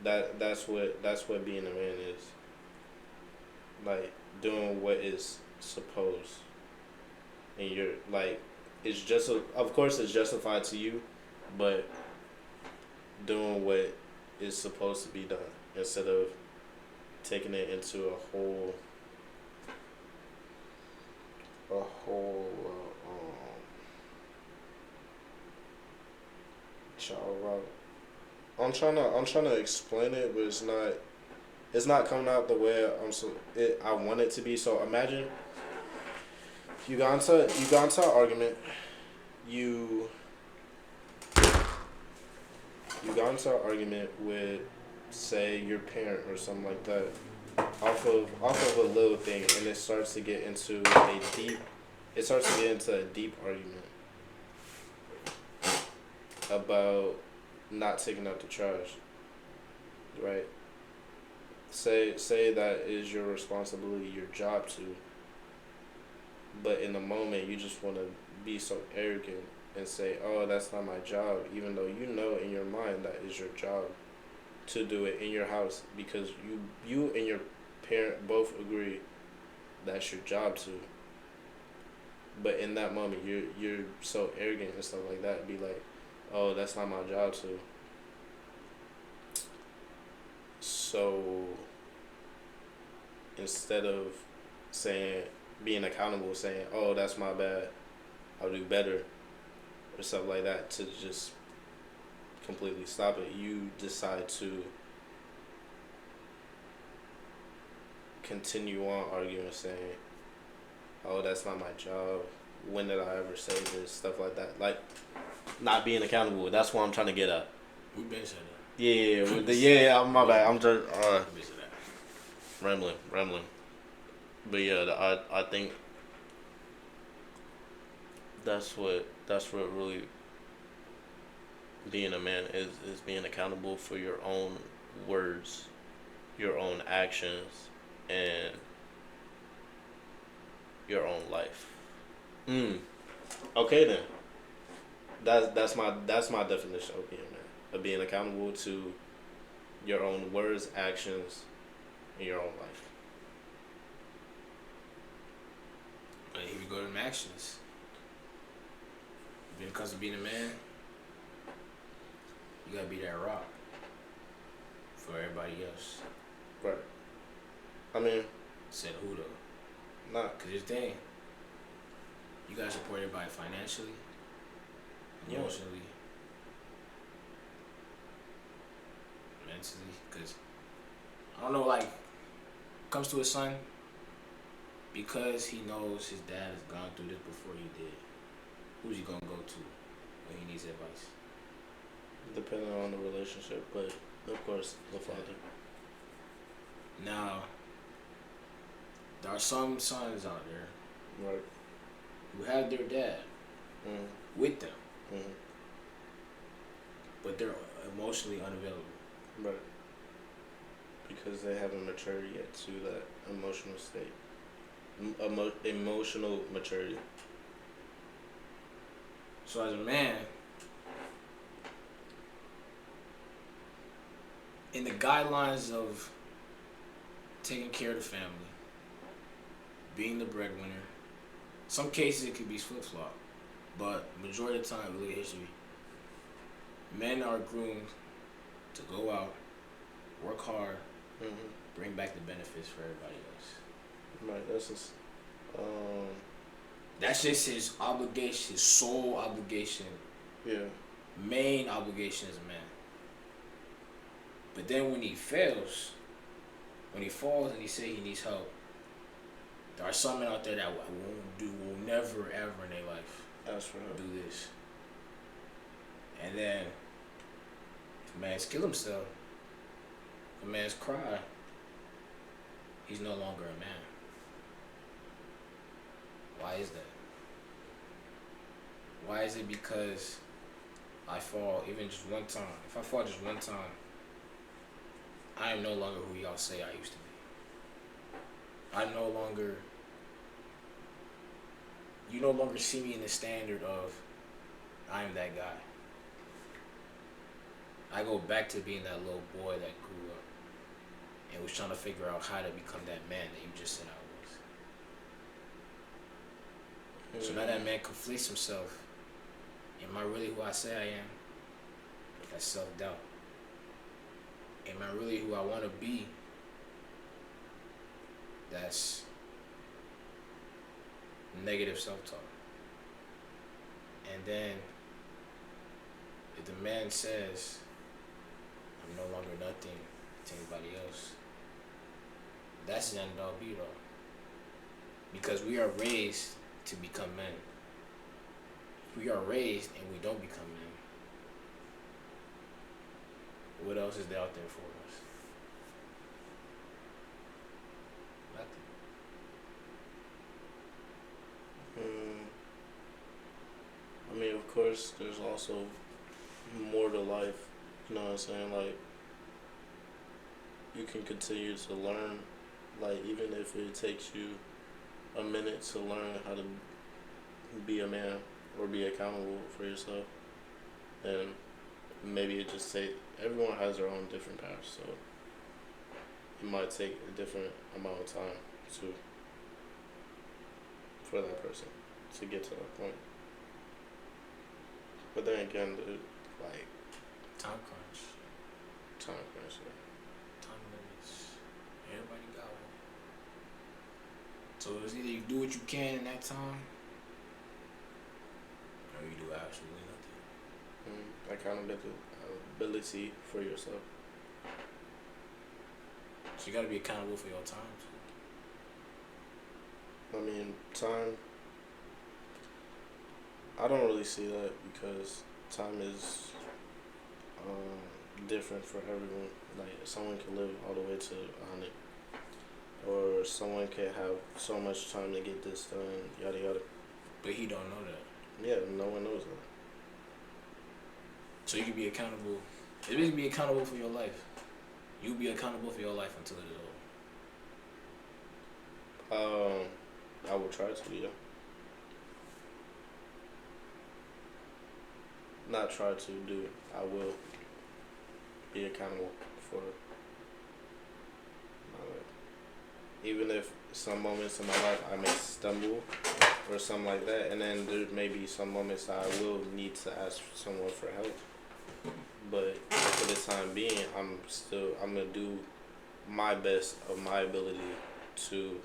That's what being a man is. Like doing what is supposed, and you're like, it's just of course it's justified to you, but doing what is supposed to be done instead of taking it into a whole child route. I'm trying to explain it, but it's not coming out the way I want it to be. So imagine you got into an argument. You got into an argument with, say, your parent or something like that, off of a little thing, and it starts to get into a deep argument about not taking out the trash, right? Say that is your responsibility, your job to. But in the moment, you just want to be so arrogant and say, "Oh, that's not my job," even though you know in your mind that is your job to do it in your house because you and your parent both agree that's your job to. But in that moment, you're so arrogant and stuff like that. Be like, "Oh, that's not my job to." So instead of being accountable, saying, "Oh, that's my bad, I'll do better," or something like that, to just completely stop it, you decide to continue on arguing, saying, "Oh, that's not my job. When did I ever say this?" Stuff like that. Like, not being accountable. That's what I'm trying to get at. We've been saying that. Yeah, my bad. I'm just rambling. But yeah, I think that's what really being a man is being accountable for your own words, your own actions, and your own life. Okay then. That's my definition of being a man. Of being accountable to your own words, actions, and your own life. And here we go to them actions. When it comes to being a man, you gotta be that rock for everybody else. Right. I mean, said who though? Nah. Cause here's the thing. You gotta support everybody financially, emotionally, mentally. Cause I don't know, like, comes to his son, because he knows his dad has gone through this before he did. Who's he gonna go to when he needs advice? Depending on the relationship, but of course the father. Now, there are some sons out there, right, who have their dad with them, but they're emotionally unavailable. Right. Because they haven't matured yet to that emotional state. Emotional maturity. So as a man, in the guidelines of taking care of the family, being the breadwinner, some cases it could be flip-flop, but majority of the time, look at history, men are groomed to go out, work hard, bring back the benefits for everybody else. Right. That's just. That's just his obligation, his sole obligation, Yeah. main obligation as a man. But then when he fails, when he falls and he say he needs help, there are some men out there that will never ever in their life That's for help. do this. And then if a man's kill himself, if a man's cry, he's no longer a man. Why is that? Why is it because I fall even just one time? If I fall just one time, I am no longer who y'all say I used to be. I no longer, you no longer see me in the standard of I am that guy. I go back to being that little boy that grew up and was trying to figure out how to become that man that you just said I was. So now that man conflicts himself. Am I really who I say I am? That's self-doubt. Am I really who I want to be? That's negative self-talk. And then, if the man says, I'm no longer nothing to anybody else, that's the end all be all. Because we are raised to become men. We are raised and we don't become men. What else is there out there for us? Nothing. I mean, of course, there's also more to life. You know what I'm saying? Like, you can continue to learn. Like, even if it takes you a minute to learn how to be a man or be accountable for yourself, and maybe it just everyone has their own different paths, so it might take a different amount of time for that person to get to that point. But then again, like Time crunch. Time crunch. Time limits. Everybody got one. So it's either you do what you can in that time, or you do absolutely nothing. Accountability for yourself. So you gotta be accountable for your time too. I mean, time. I don't really see that because time is different for everyone. Like, someone can live all the way to 100, or someone can have so much time to get this done, yada yada. But he don't know that. Yeah, no one knows that. So you can be accountable. It means be accountable for your life. You be accountable for your life until it is over. I will try to, yeah. Not try to do. I will be accountable for my life. Even if some moments in my life I may stumble or something like that, and then there may be some moments that I will need to ask someone for help. But for the time being, I'm gonna do my best of my ability to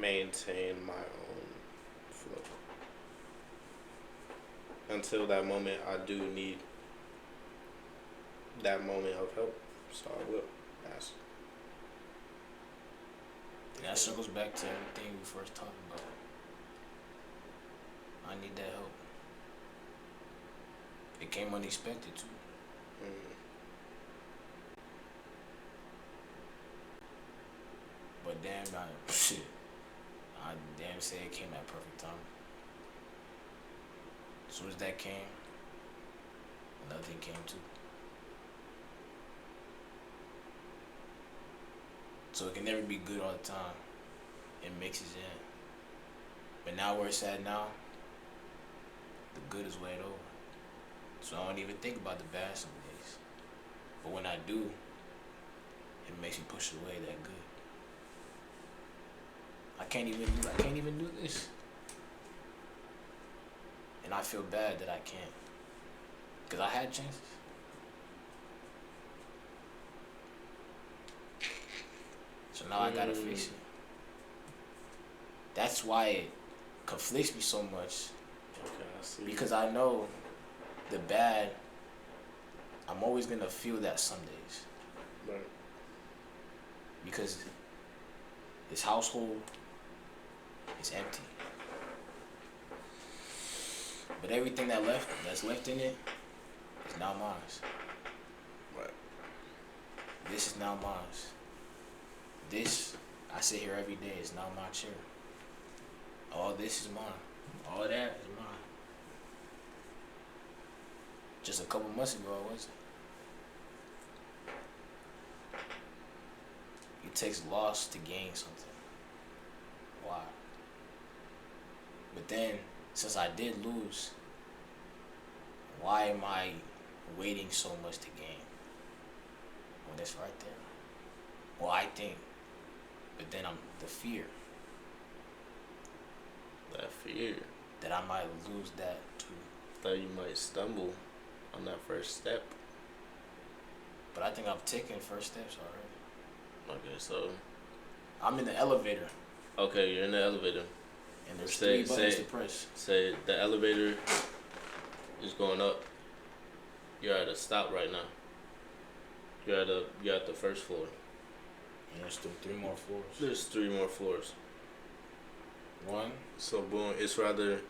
maintain my own flow. Until that moment, I do need that moment of help, so I will ask. And that circles back to everything we first talked about. I need that help. It came unexpected too. But damn, I damn say it came at perfect time. As soon as that came, another thing came too. So it can never be good all the time. It mixes in. But now where it's at now, the good is way over. So I don't even think about the bad some days. But when I do, it makes me push away that good. I can't even do this. And I feel bad that I can't. Because I had chances. So now I gotta face it. That's why it conflicts me so much. Okay, I see. Because I know the bad, I'm always gonna feel that some days. Right. Because this household is empty. But everything that's left in it is now mine. Right. This is now mine. This, I sit here every day, is now my chair. All this is mine. All that is mine. Just a couple months ago, I wasn't. It takes loss to gain something. Why? But then, since I did lose, why am I waiting so much to gain when it's right there? Well, I think, but then I'm the fear That fear that I might lose that too. that you might stumble on that first step. But I think I've taken first steps already. Okay, so I'm in the elevator, okay, you're in the elevator. and there's Say- 3 buttons say- to press. Say the elevator is going up. You're at a stop right now. You're at the first floor. And there's still 3 more floors. There's 3 more floors. 1, So boom, it's rather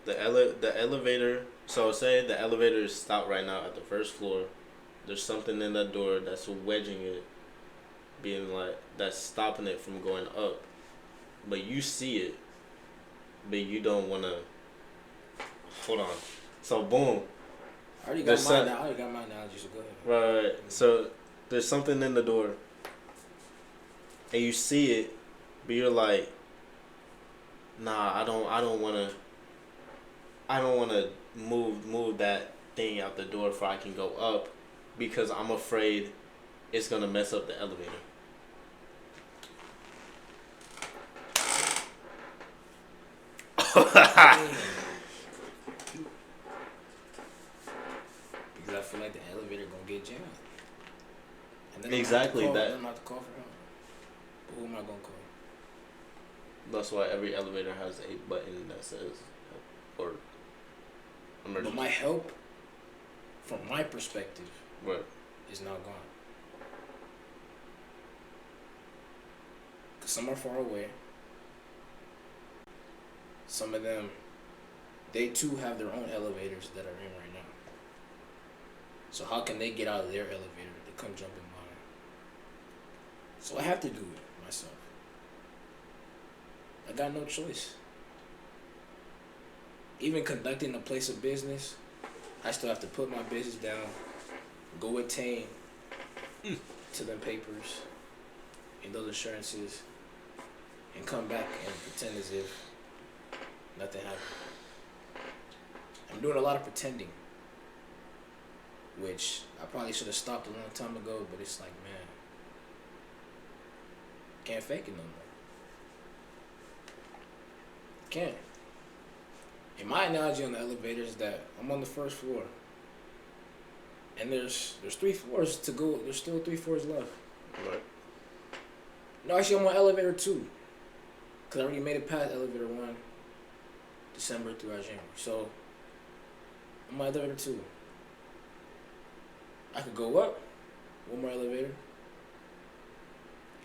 the elevator. So say the elevator is stopped right now at the first floor. There's something in that door that's wedging it, being like that's stopping it from going up. But you see it, but you don't wanna. Hold on. So boom. I already There's got some- my analogy, so go ahead. Right. So there's something in the door, and you see it, but you're like, nah, I don't wanna move that thing out the door before I can go up, because I'm afraid it's gonna mess up the elevator. Because I feel like the elevator gonna get jammed. And then Exactly, I'm that- gonna have to call for help. But who am I gonna call? That's why every elevator has a button that says or But emergency. my help, from my perspective, Right. is now gone. Because some are far away. Some of them, they too have their own elevators that are in right now. So how can they get out of their elevator to come jump in mine? So I have to do it myself. I got no choice. Even conducting a place of business, I still have to put my business down, go attain to them papers and those assurances, and come back and pretend as if nothing happened. I'm doing a lot of pretending, which I probably should have stopped a long time ago, but it's like, man, can't fake it no more. Can't. And my analogy on the elevator is that I'm on the first floor, and there's 3 floors to go. There's still 3 floors left. Right. No, actually, I'm on elevator 2, cause I already made it past elevator 1, December through January. So I'm on elevator 2. I could go up 1 more elevator,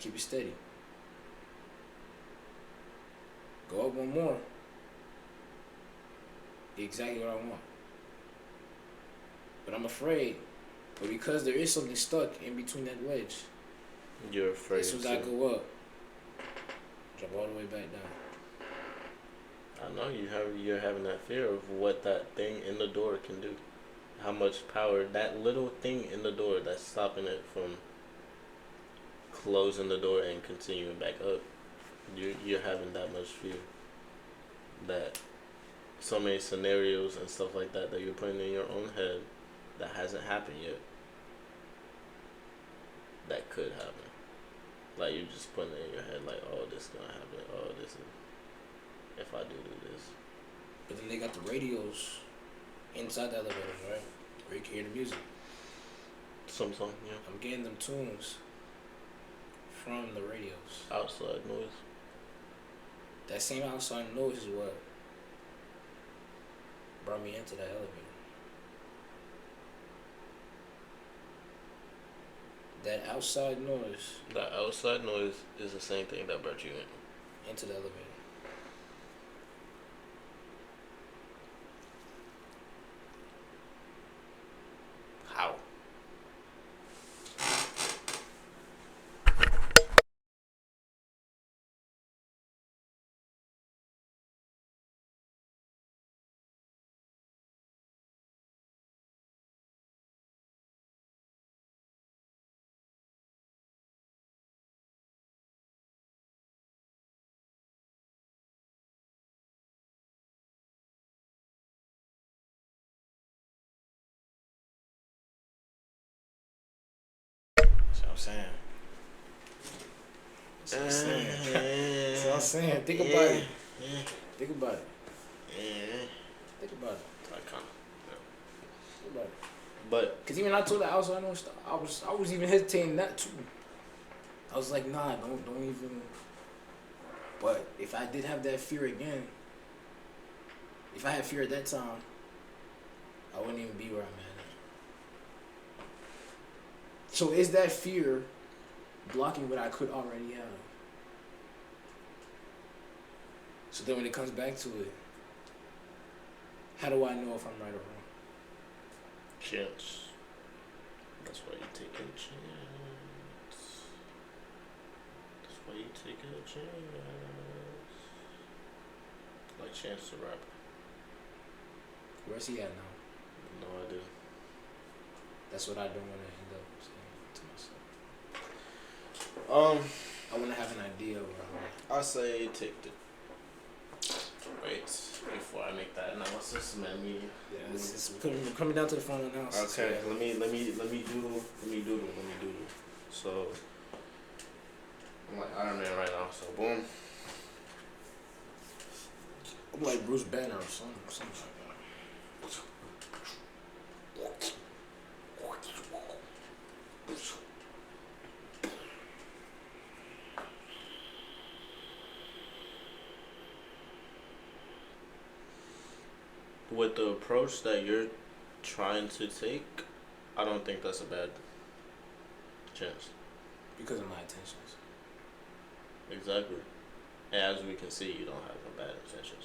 keep it steady. Go up 1 more, get exactly what I want. But I'm afraid, but because there is something stuck in between that wedge, You're afraid. as soon as I go up, drop all the way back down. I know you're having that fear of what that thing in the door can do. How much power that little thing in the door that's stopping it from closing the door and continuing back up. You're having that much fear. That so many scenarios and stuff like that you're putting in your own head that hasn't happened yet. That could happen. Like you're just putting it in your head like, oh, this is gonna happen. Oh, this is if I do this. But then they got the radios inside the elevators, right? Where you can hear the music. Some song, yeah. I'm getting them tunes from the radios. Outside noise. That same outside noise is what brought me into that elevator. That outside noise. The outside noise is the same thing that brought you in. Into the elevator. How? That's what I'm saying. That's what I'm saying. That's what I'm saying. Think about it. Think about it. Think about it. I kind of. Think about it. But Cause even I told the outside noise stuff, I was even hesitating that too. I was like, nah, don't even. But if I did have that fear again, if I had fear at that time, I wouldn't even be where I'm at. So is that fear blocking what I could already have? So then when it comes back to it, how do I know if I'm right or wrong? chance. That's why you take a chance. That's why you take a chance. Like Chance the Rapper. Where's he at now? No idea. That's what I don't want to end up saying to myself. I want to have an idea of where I'm at. I say take the. Wait, before I make that analysis, let me. Yeah, it's coming down to the final analysis. Okay, Yeah. let me doodle. So I'm like Iron Man right now. So boom. I'm like Bruce Banner or something like that. With the approach that you're trying to take, I don't think that's a bad chance. Because of my intentions. Exactly. And as we can see, you don't have no bad intentions.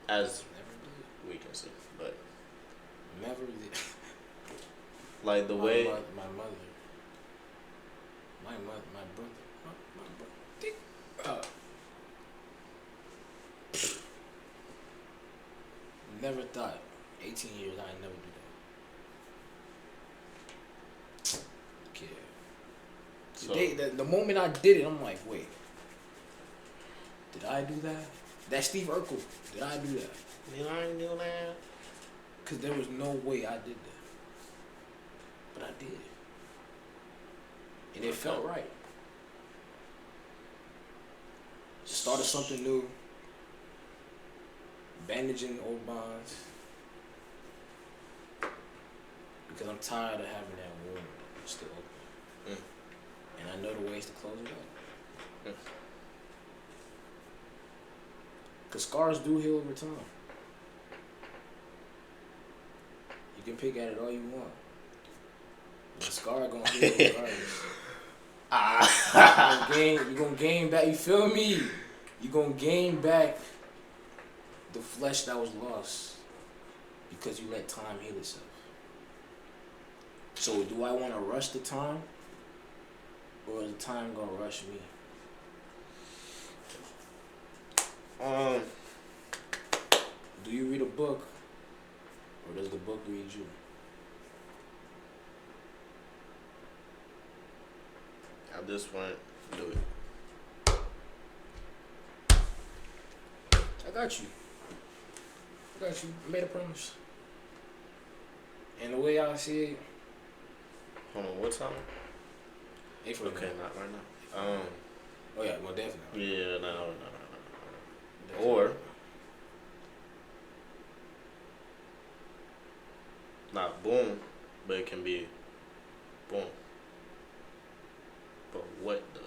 As Never did. we can see, but Never did. like the way my mother, my brother, my brother. Never thought. 18 years, I'd never do that. Yeah. so The moment I did it, I'm like, wait. Did I do that? That's Steve Urkel. Did I do that? you don't do that. Because there was no way I did that. But I did. And it felt right. Started something new. Bandaging old bonds. Because I'm tired of having that wound still open. And I know the ways to close it up. Because scars do heal over time. You can pick at it all you want. The scar gonna heal regardless. You gonna gain back, you feel me? You gonna gain back the flesh that was lost because you let time heal itself. So do I want to rush the time, or is the time gonna rush me? Do you read a book, or does the book read you? At this point, do it. I got you. I made a promise. And the way I see it, Hold on, what time? April. Okay, not right now. Oh yeah, well definitely. Yeah, no. Definitely. Or not boom, but it can be boom. But what though?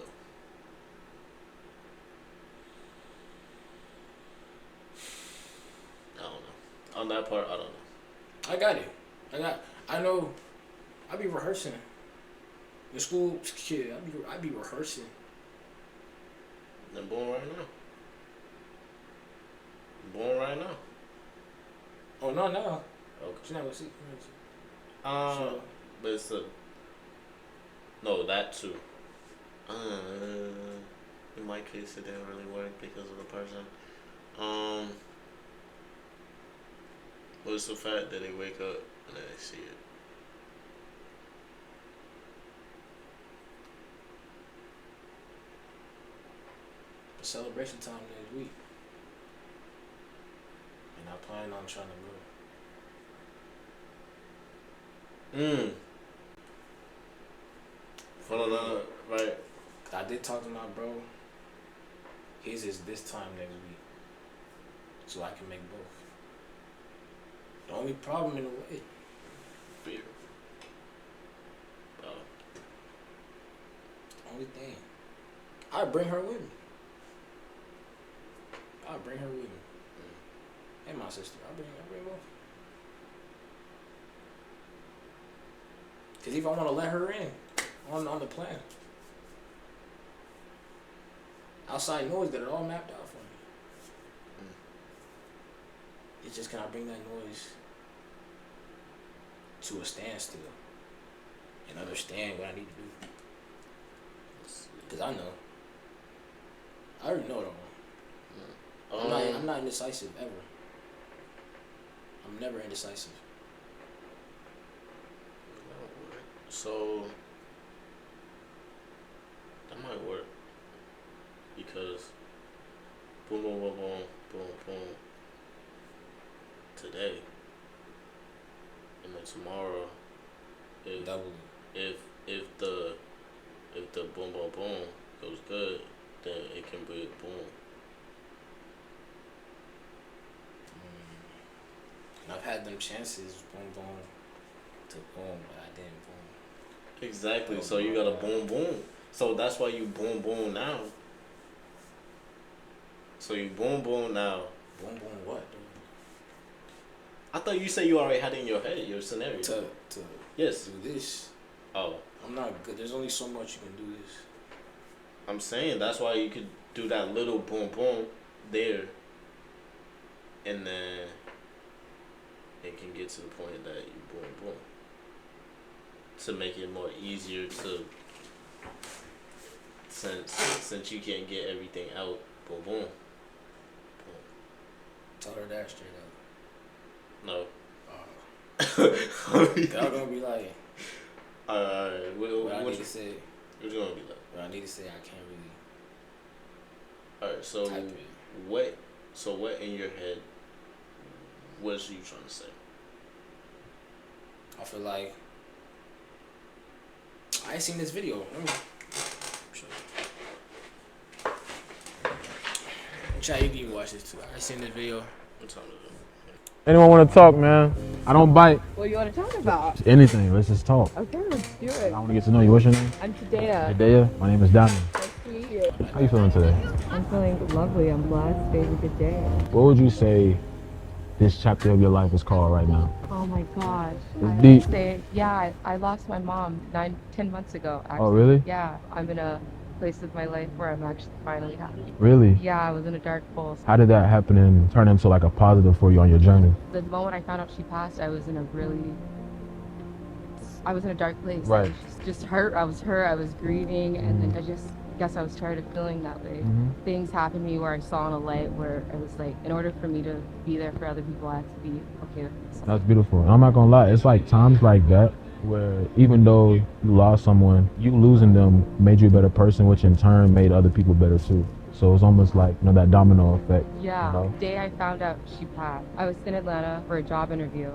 On that part, I don't know. I got it. I know. I be rehearsing. The school kid, I be rehearsing. Then born right now. Born right now. Oh no. Okay. She's not gonna see. But it's no, that too. In my case, it didn't really work because of the person. But it's the fact that they wake up and then they see it. Celebration time next week. And I plan on trying to go. Right. I did talk to my bro. His is this time next week. So I can make both. The only problem in the way. Beer. Only thing. I bring her with me. And my sister. I bring both. Cause if I want to let her in on the plan. Outside noise got it all mapped out for me. It's just, can I bring that noise to a standstill and understand what I need to do? Cause I know. I already know it all. I'm not indecisive ever. I'm never indecisive. So that might work because boom today, and then tomorrow, if the boom goes good, then it can be boom. And I've had them chances, boom to boom, but I didn't boom. Exactly. So you gotta boom. So that's why you boom now. So you boom now. Boom what, dude? I thought you said you already had it in your head your scenario. To yes. do this. Oh. I'm not good. There's only so much you can do this. I'm saying that's why you could do that little boom there, and then it can get to the point that you boom to make it more easier to since you can't get everything out. Boom. Tell her that straight up. No. Y'all gonna be like, alright. What I need to say. What's gonna be like? What I need to say, I can't really. Alright. So type it. what? So what in your head? What's you trying to say? I feel like I ain't seen this video. Chat, you can watch this too. I seen this video. What time is it? Anyone want to talk, man? I don't bite. What do you want to talk about? Anything. Let's just talk. Okay, let's do it. I want to get to know you. What's your name? I'm Tadea. Tadea. My name is Diamond. Nice to meet you. How you feeling today? I'm feeling lovely. I'm blessed. Today's a good day. What would you say this chapter of your life is called right now? Oh my gosh. It's deep. I lost my mom 10 months ago, actually. Oh, really? Yeah, I'm in a place of my life where I'm actually finally happy. Really? Yeah, I was in a dark hole. How did that happen and turn into like a positive for you on your journey? The moment I found out she passed, I was in a dark place. Right. I was just hurt. I was grieving, and then I guess I was tired of feeling that way. Things happened to me where I saw in a light where it was like, in order for me to be there for other people, I had to be okay with myself. That's beautiful. And I'm not gonna lie, it's like times like that where even though you lost someone, you losing them made you a better person, which in turn made other people better too. So it's almost like, that domino effect. Yeah. You know? The day I found out she passed, I was in Atlanta for a job interview.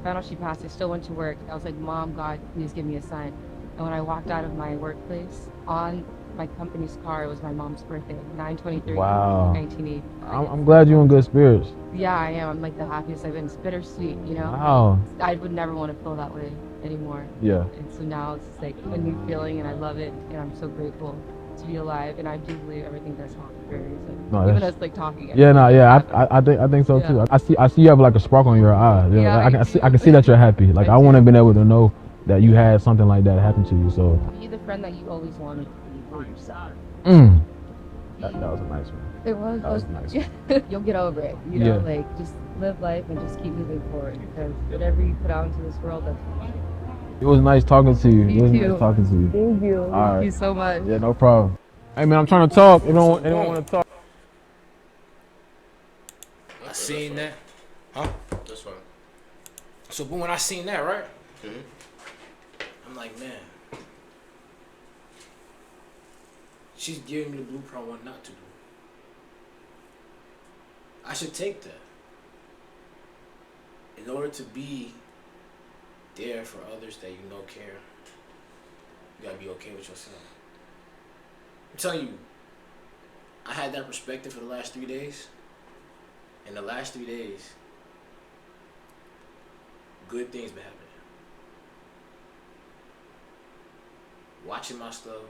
Found out she passed. I still went to work. I was like, Mom, God, please give me a sign. And when I walked out of my workplace, on my company's car, it was my mom's birthday, 9/23, Wow. 1980. I'm glad you're in good spirits. Yeah, I am. I'm like the happiest I've been. It's bittersweet, Wow. I would never want to feel that way anymore. Yeah. And so now it's like a new feeling, and I love it, and I'm so grateful to be alive, and I do believe everything does happen for a reason. No, Even that's- us like talking. Yeah, no, everything yeah, happens. I think so too. Yeah. I see you have like a sparkle in your eye. Yeah, Yeah, I can see that you're happy. Like I want to do. be able to know that you had something like that happen to you. So, Be the friend that you always wanted to be for yourself. that was a nice one. It was. That was a nice one. You'll get over it. You know, Yeah. like just live life and just keep moving forward because whatever you put out into this world, that's what you. It was nice talking to you. Me It was too. nice talking to you. Thank you. All Thank right. you so much. Yeah, no problem. Hey man, I'm trying to talk. Anyone want to talk? I seen that. Huh? That's fine. So, but when I seen that, right? Mm-hmm. I'm like, man, she's giving me the blueprint on what not to do. I should take that. In order to be there for others that you know care, you gotta be okay with yourself. I'm telling you, I had that perspective for the last 3 days. In the last 3 days, good things been happening. Watching my stuff,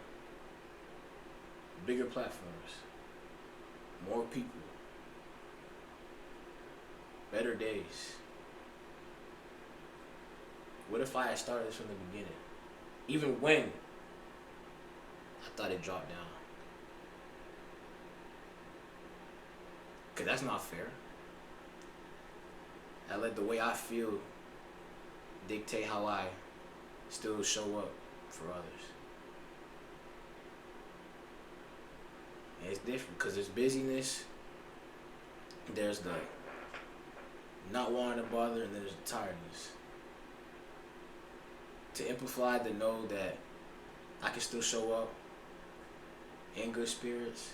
bigger platforms, more people, better days. What if I had started this from the beginning? Even when I thought it dropped down. Cause that's not fair. I let the way I feel dictate how I still show up for others. And it's different because there's busyness, there's the not wanting to bother, and there's the tiredness. To amplify, to know that I can still show up in good spirits,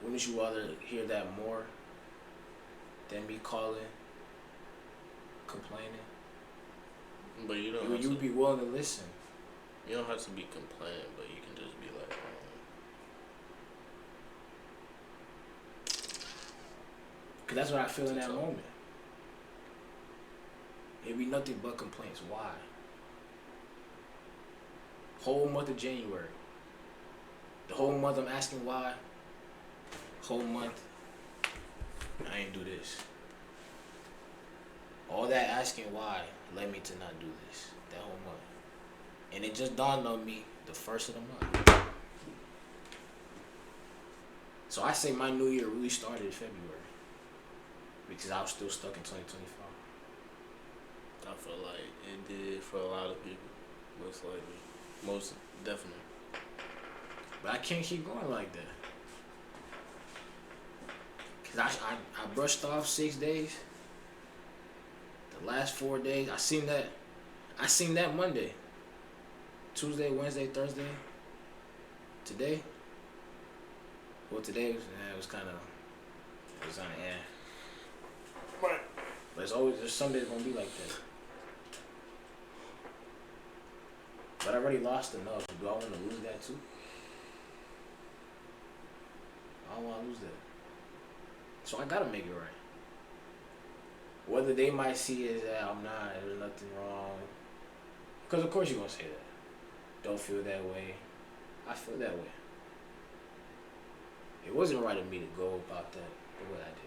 wouldn't you rather hear that more than me calling, complaining? But you don't. You would be willing to listen. You don't have to be complaining, but you can just be like, Cause that's what I feel in that moment. It'd be nothing but complaints. Why? Whole month of January. The whole month I'm asking why. Whole month I ain't do this. All that asking why led me to not do this that whole month. And it just dawned on me the first of the month. So I say my new year really started in February. Because I was still stuck in 2025. I feel like it did for a lot of people, most likely, most definitely. But I can't keep going like that. Cause I brushed off 6 days. The last 4 days, I seen that Monday, Tuesday, Wednesday, Thursday. Today. Well, today was kind of Right. But there's some days gonna be like that. But I already lost enough. Do I want to lose that too? I don't want to lose that. So I gotta make it right. Whether they might see it as that I'm not, there's nothing wrong. Because of course you're gonna say that. Don't feel that way. I feel that way. It wasn't right of me to go about that the way I did.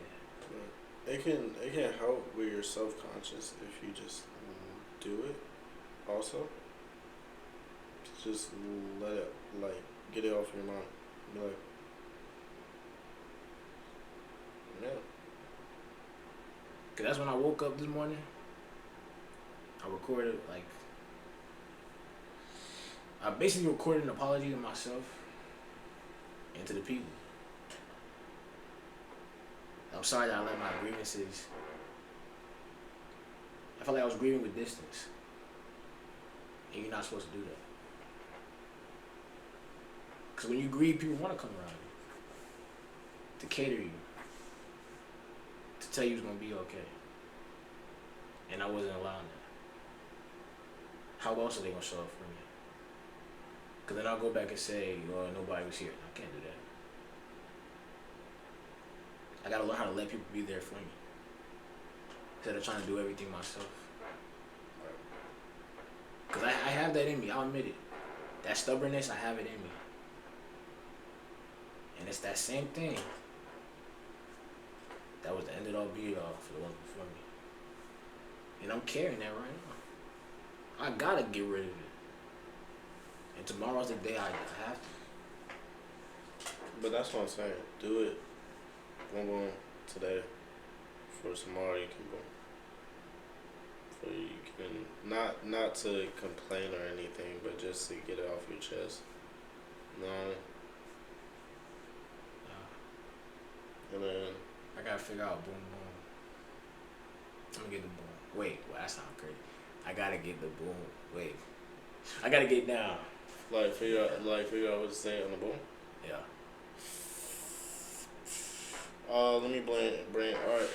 It can help with your self-conscious if you just do it. Also, just let it get it off your mind. Be like, yeah. Cause that's when I woke up this morning. I recorded I basically recorded an apology to myself and to the people. I'm sorry that I let my grievances. I felt like I was grieving with distance. And you're not supposed to do that. Because when you grieve, people want to come around you. To cater you. To tell you it's going to be okay. And I wasn't allowing that. How else are they going to show up for me? Because then I'll go back and say, oh, nobody was here. I can't do that. I gotta learn how to let people be there for me. Instead of trying to do everything myself. Because I have that in me, I'll admit it. That stubbornness, I have it in me. And it's that same thing. That was the end of all be all for the ones before me. And I'm carrying that right now. I gotta get rid of it. And tomorrow's the day I have to. But that's what I'm saying. Do it. Boom, boom. Today. For tomorrow, you can boom. For you can not to complain or anything, but just to get it off your chest. No. And then I gotta figure out boom boom. I'm gonna get the boom. Wait, well that sounds crazy. I gotta get the boom. Wait. I gotta get down. figure out what to say on the boom. Yeah. Let me brain. All right.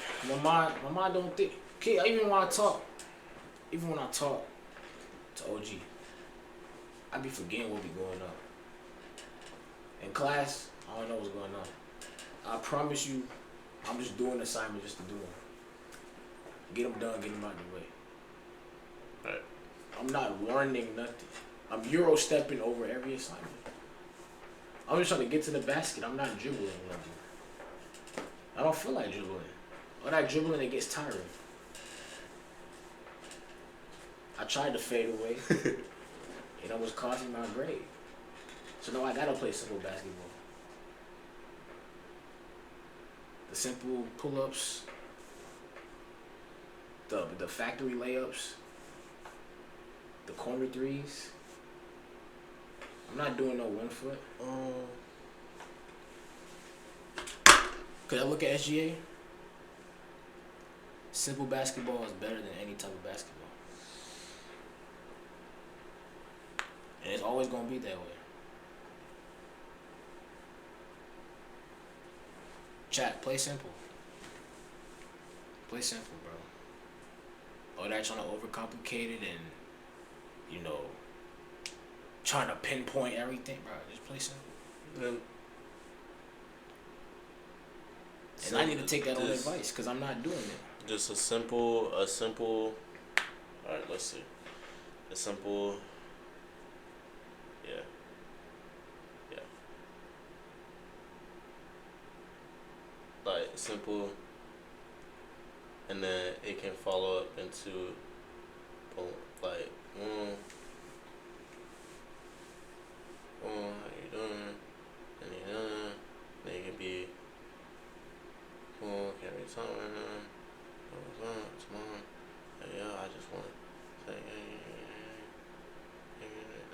My mind don't think. Okay, even when I talk to OG, I be forgetting what be going on. In class, I don't know what's going on. I promise you, I'm just doing assignments just to do them. Get them done, get them out of the way. Right. I'm not learning nothing. I'm Euro stepping over every assignment. I'm just trying to get to the basket. I'm not dribbling nothing. I don't feel like dribbling. All that dribbling, it gets tiring. I tried to fade away. It almost cost me my grade. So now I gotta play simple basketball. The simple pull-ups, the factory layups, the corner threes. I'm not doing no 1 foot. Cause I look at SGA. Simple basketball is better than any type of basketball. And it's always gonna be that way. Chat, play simple. Play simple, bro. All that trying to overcomplicate it and, you know, trying to pinpoint everything, bro. Just play simple. And I need to take that on advice because I'm not doing it. Just a simple. All right, let's see. A simple. Yeah. Like simple, and then it can follow up into, like, how you doing? And then it can be, can we talk right now? Tomorrow? Yeah, I just want to say,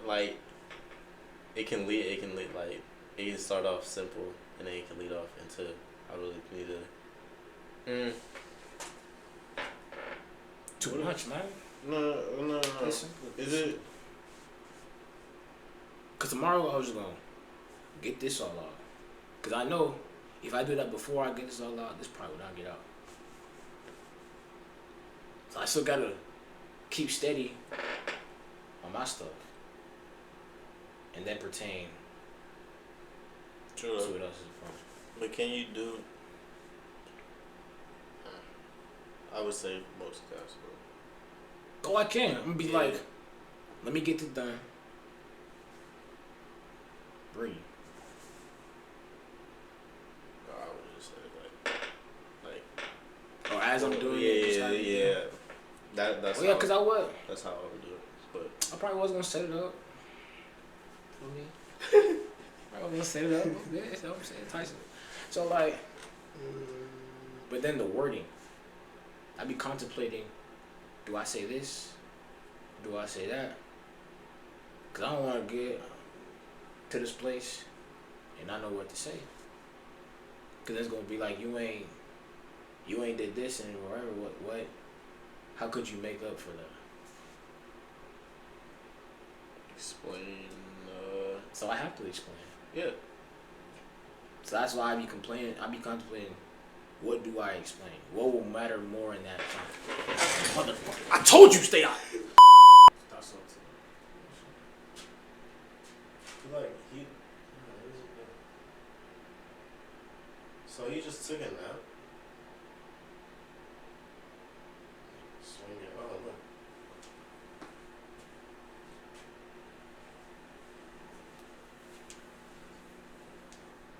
like, it can lead, like, it can start off simple, and then it can lead off into, I really need to. Too much, man. No. Is it? Cause tomorrow I was just gonna get this all out. Cause I know if I do that before I get this all out, this probably would not get out. So I still gotta keep steady on my stuff, and then pertain to what else is important. But can you do? I would say most guys will. Oh, I can. I'm gonna be like, let me get this done. Breathe. I would just say or as I'm doing it. Yeah. That's. Oh yeah, cause I would. That's how I would do it. But I probably was gonna set it up. For me. I was gonna set it up. Yeah, that's what I'm saying. Tyson. So like, but then the wording. I be contemplating. Do I say this? Do I say that? Cause I don't want to get to this place and not know what to say. Cause it's gonna be like you ain't did this and whatever. What? How could you make up for that? Explain. So I have to explain. Yeah. So that's why I be complaining. I be contemplating. What do I explain? What will matter more in that time? Motherfucker! I told you stay out. Like so he just took a nap. Swinging. Oh look.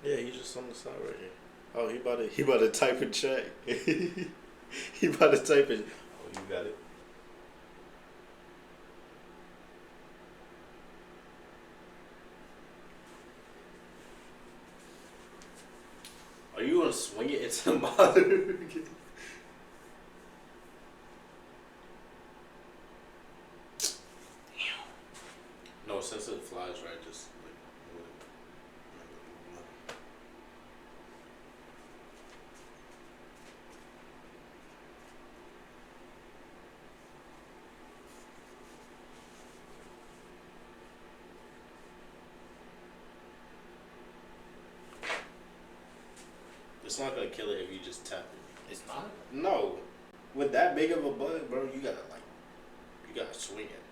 Yeah, he just on the side right here. Oh, he about to type in check. He about to type in. Oh, you got it. Are you gonna swing it into the monitor? No, since it flies right, just like move it. It's not gonna kill it if you just tap it. It's not. No, with that big of a bug, bro, you gotta swing it.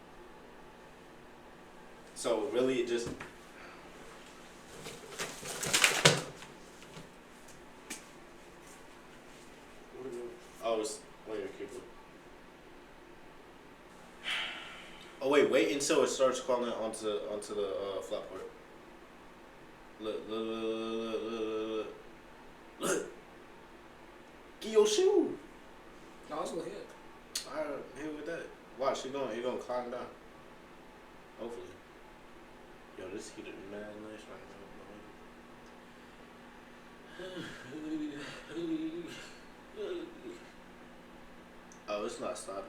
So really, it just. Oh, it's on your keyboard. Oh wait until it starts crawling onto the flat part. Look. Get your shoe. No, it's gonna hit. Alright, hit with that. Watch, you're gonna climb down. Hopefully. Yo, this heater is mad nice right now. Oh, it's not stopping.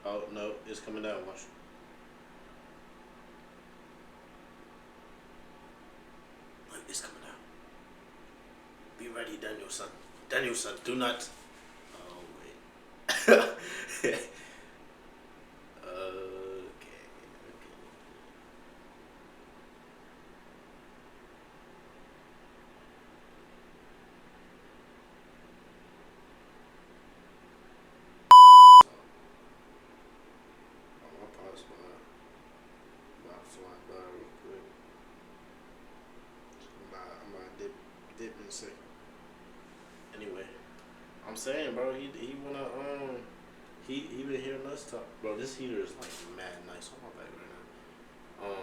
Oh no, it's coming down. Watch. Look, it's coming down. Be ready, Daniel son. Daniel son, do not. Oh wait. Okay. Anyway, I'm saying, bro, he wanna he been hearing us talk, bro. This heater is like mad nice on my back right now.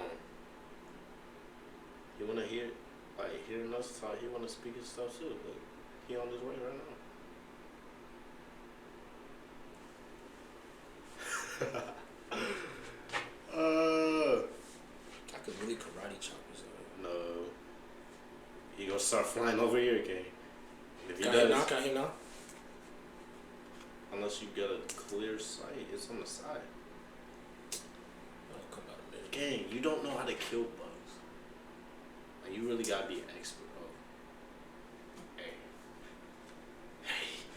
He wanna hearing us talk. He wanna speak his stuff too. But he on his way right now. I could really karate chop his No. He gonna start flying over here again. If he Can does, I hit now? unless you get a clear sight, it's on the side. Oh, come out of there. Gang, you don't know how to kill bugs. Like, you really gotta be an expert, bro. Hey.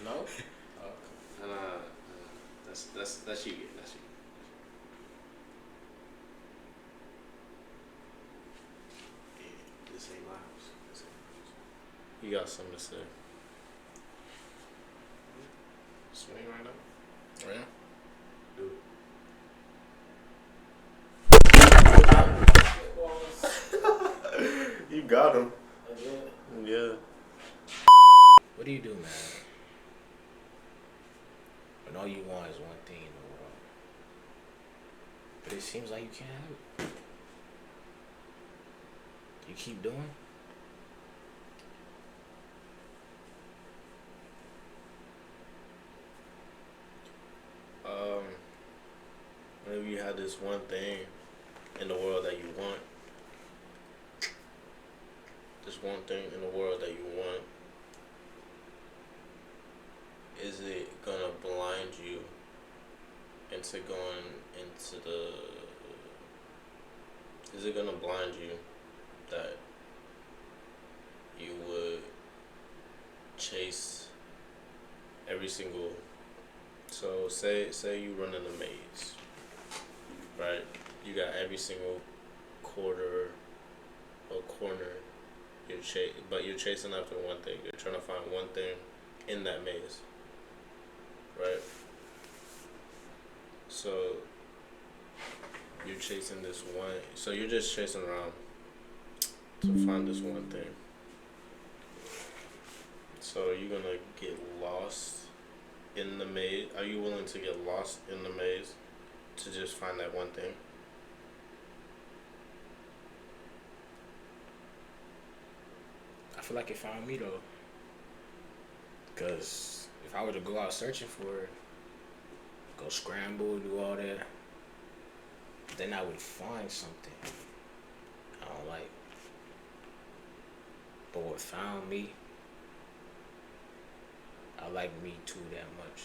No? Oh, okay. That's you. That's you. Yeah, this ain't my house. You got something to say? Swing right now. Oh, yeah? Do it. You got him. Yeah. What do you do, man? When all you want is one thing in the world. But it seems like you can't have it. You keep doing? Maybe you had this one thing in the world that you want. This one thing in the world that you want. Is it gonna blind you into going into the... Is it gonna blind you that you would chase every single... So say you run in a maze, right? You got every single quarter or corner but you're chasing after one thing. You're trying to find one thing in that maze, right? So you're chasing this one. So you're just chasing around to find this one thing. So are you gonna get lost in the maze? Are you willing to get lost in the maze to just find that one thing? feel like it found me though. Cause if I were to go out searching for it, go scramble, do all that, then I would find something I don't like. But what found me, I like me too that much.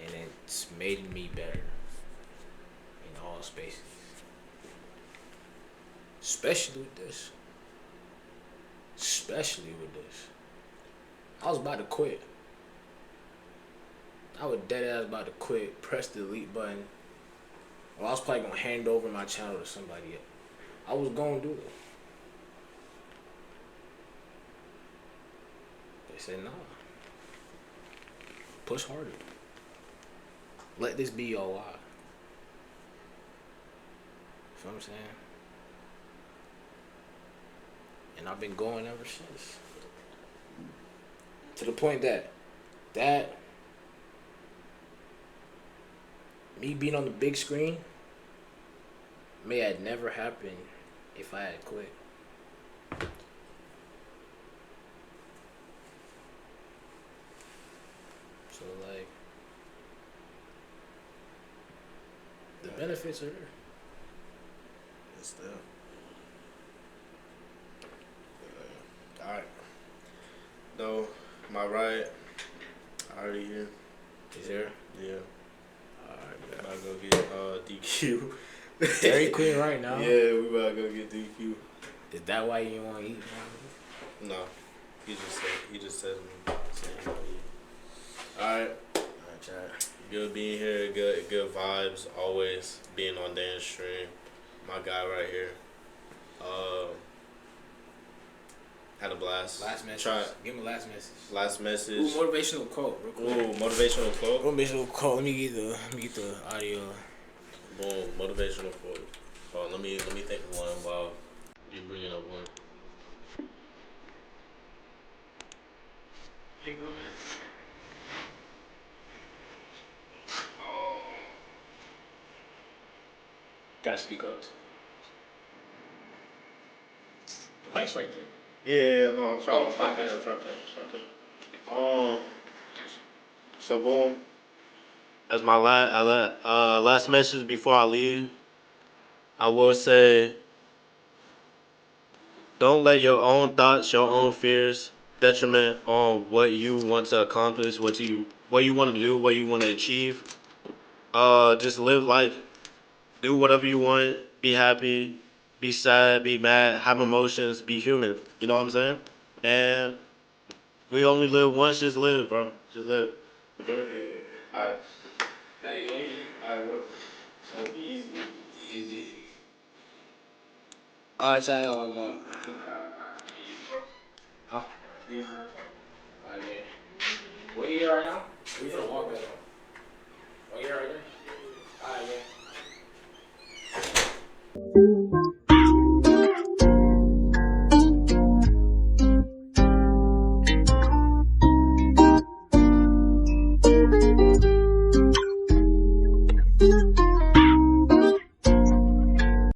And it's made me better in all spaces. Especially with this. Especially with this. I was about to quit. I was dead ass about to quit, press the delete button. Or I was probably gonna hand over my channel to somebody else. I was gonna do it. They said, nah. Push harder. Let this be your why. You know what I'm saying? And I've been going ever since. To the point that me being on the big screen may have never happened if I had quit. So like, the benefits are there. It's there. Alright. No, my right. Already here. Is there? Yeah. Alright, About to go get DQ. Dairy Queen right now? Yeah, we about to go get DQ. Is that why you want to eat? No. He just said Alright. Alright, chat. Good being here, good vibes, always being on Dan's stream. My guy right here. Had a blast. Last message. Give me a last message. Last message. Ooh, motivational quote, real quick. Ooh, motivational quote. Motivational quote. Let me get the audio. Boom, motivational quote. Oh, let me think of one while you bringing up one. Here you go, man. Gotta speak up. Mike's right there. Yeah, no, I'm trying so boom. As my last message before I leave, I will say, don't let your own thoughts, your own fears, detriment on what you want to accomplish, what you want to do, what you want to achieve. Just live life. Do whatever you want. Be happy. Be sad. Be mad. Have emotions. Be human. You know what I'm saying? And we only live once. Just live, bro. Just live. Alright. Easy. Alright, chat. Huh? Alright, yeah. Where you at right now? We finna walk back. Oh, you right there? Alright, yeah.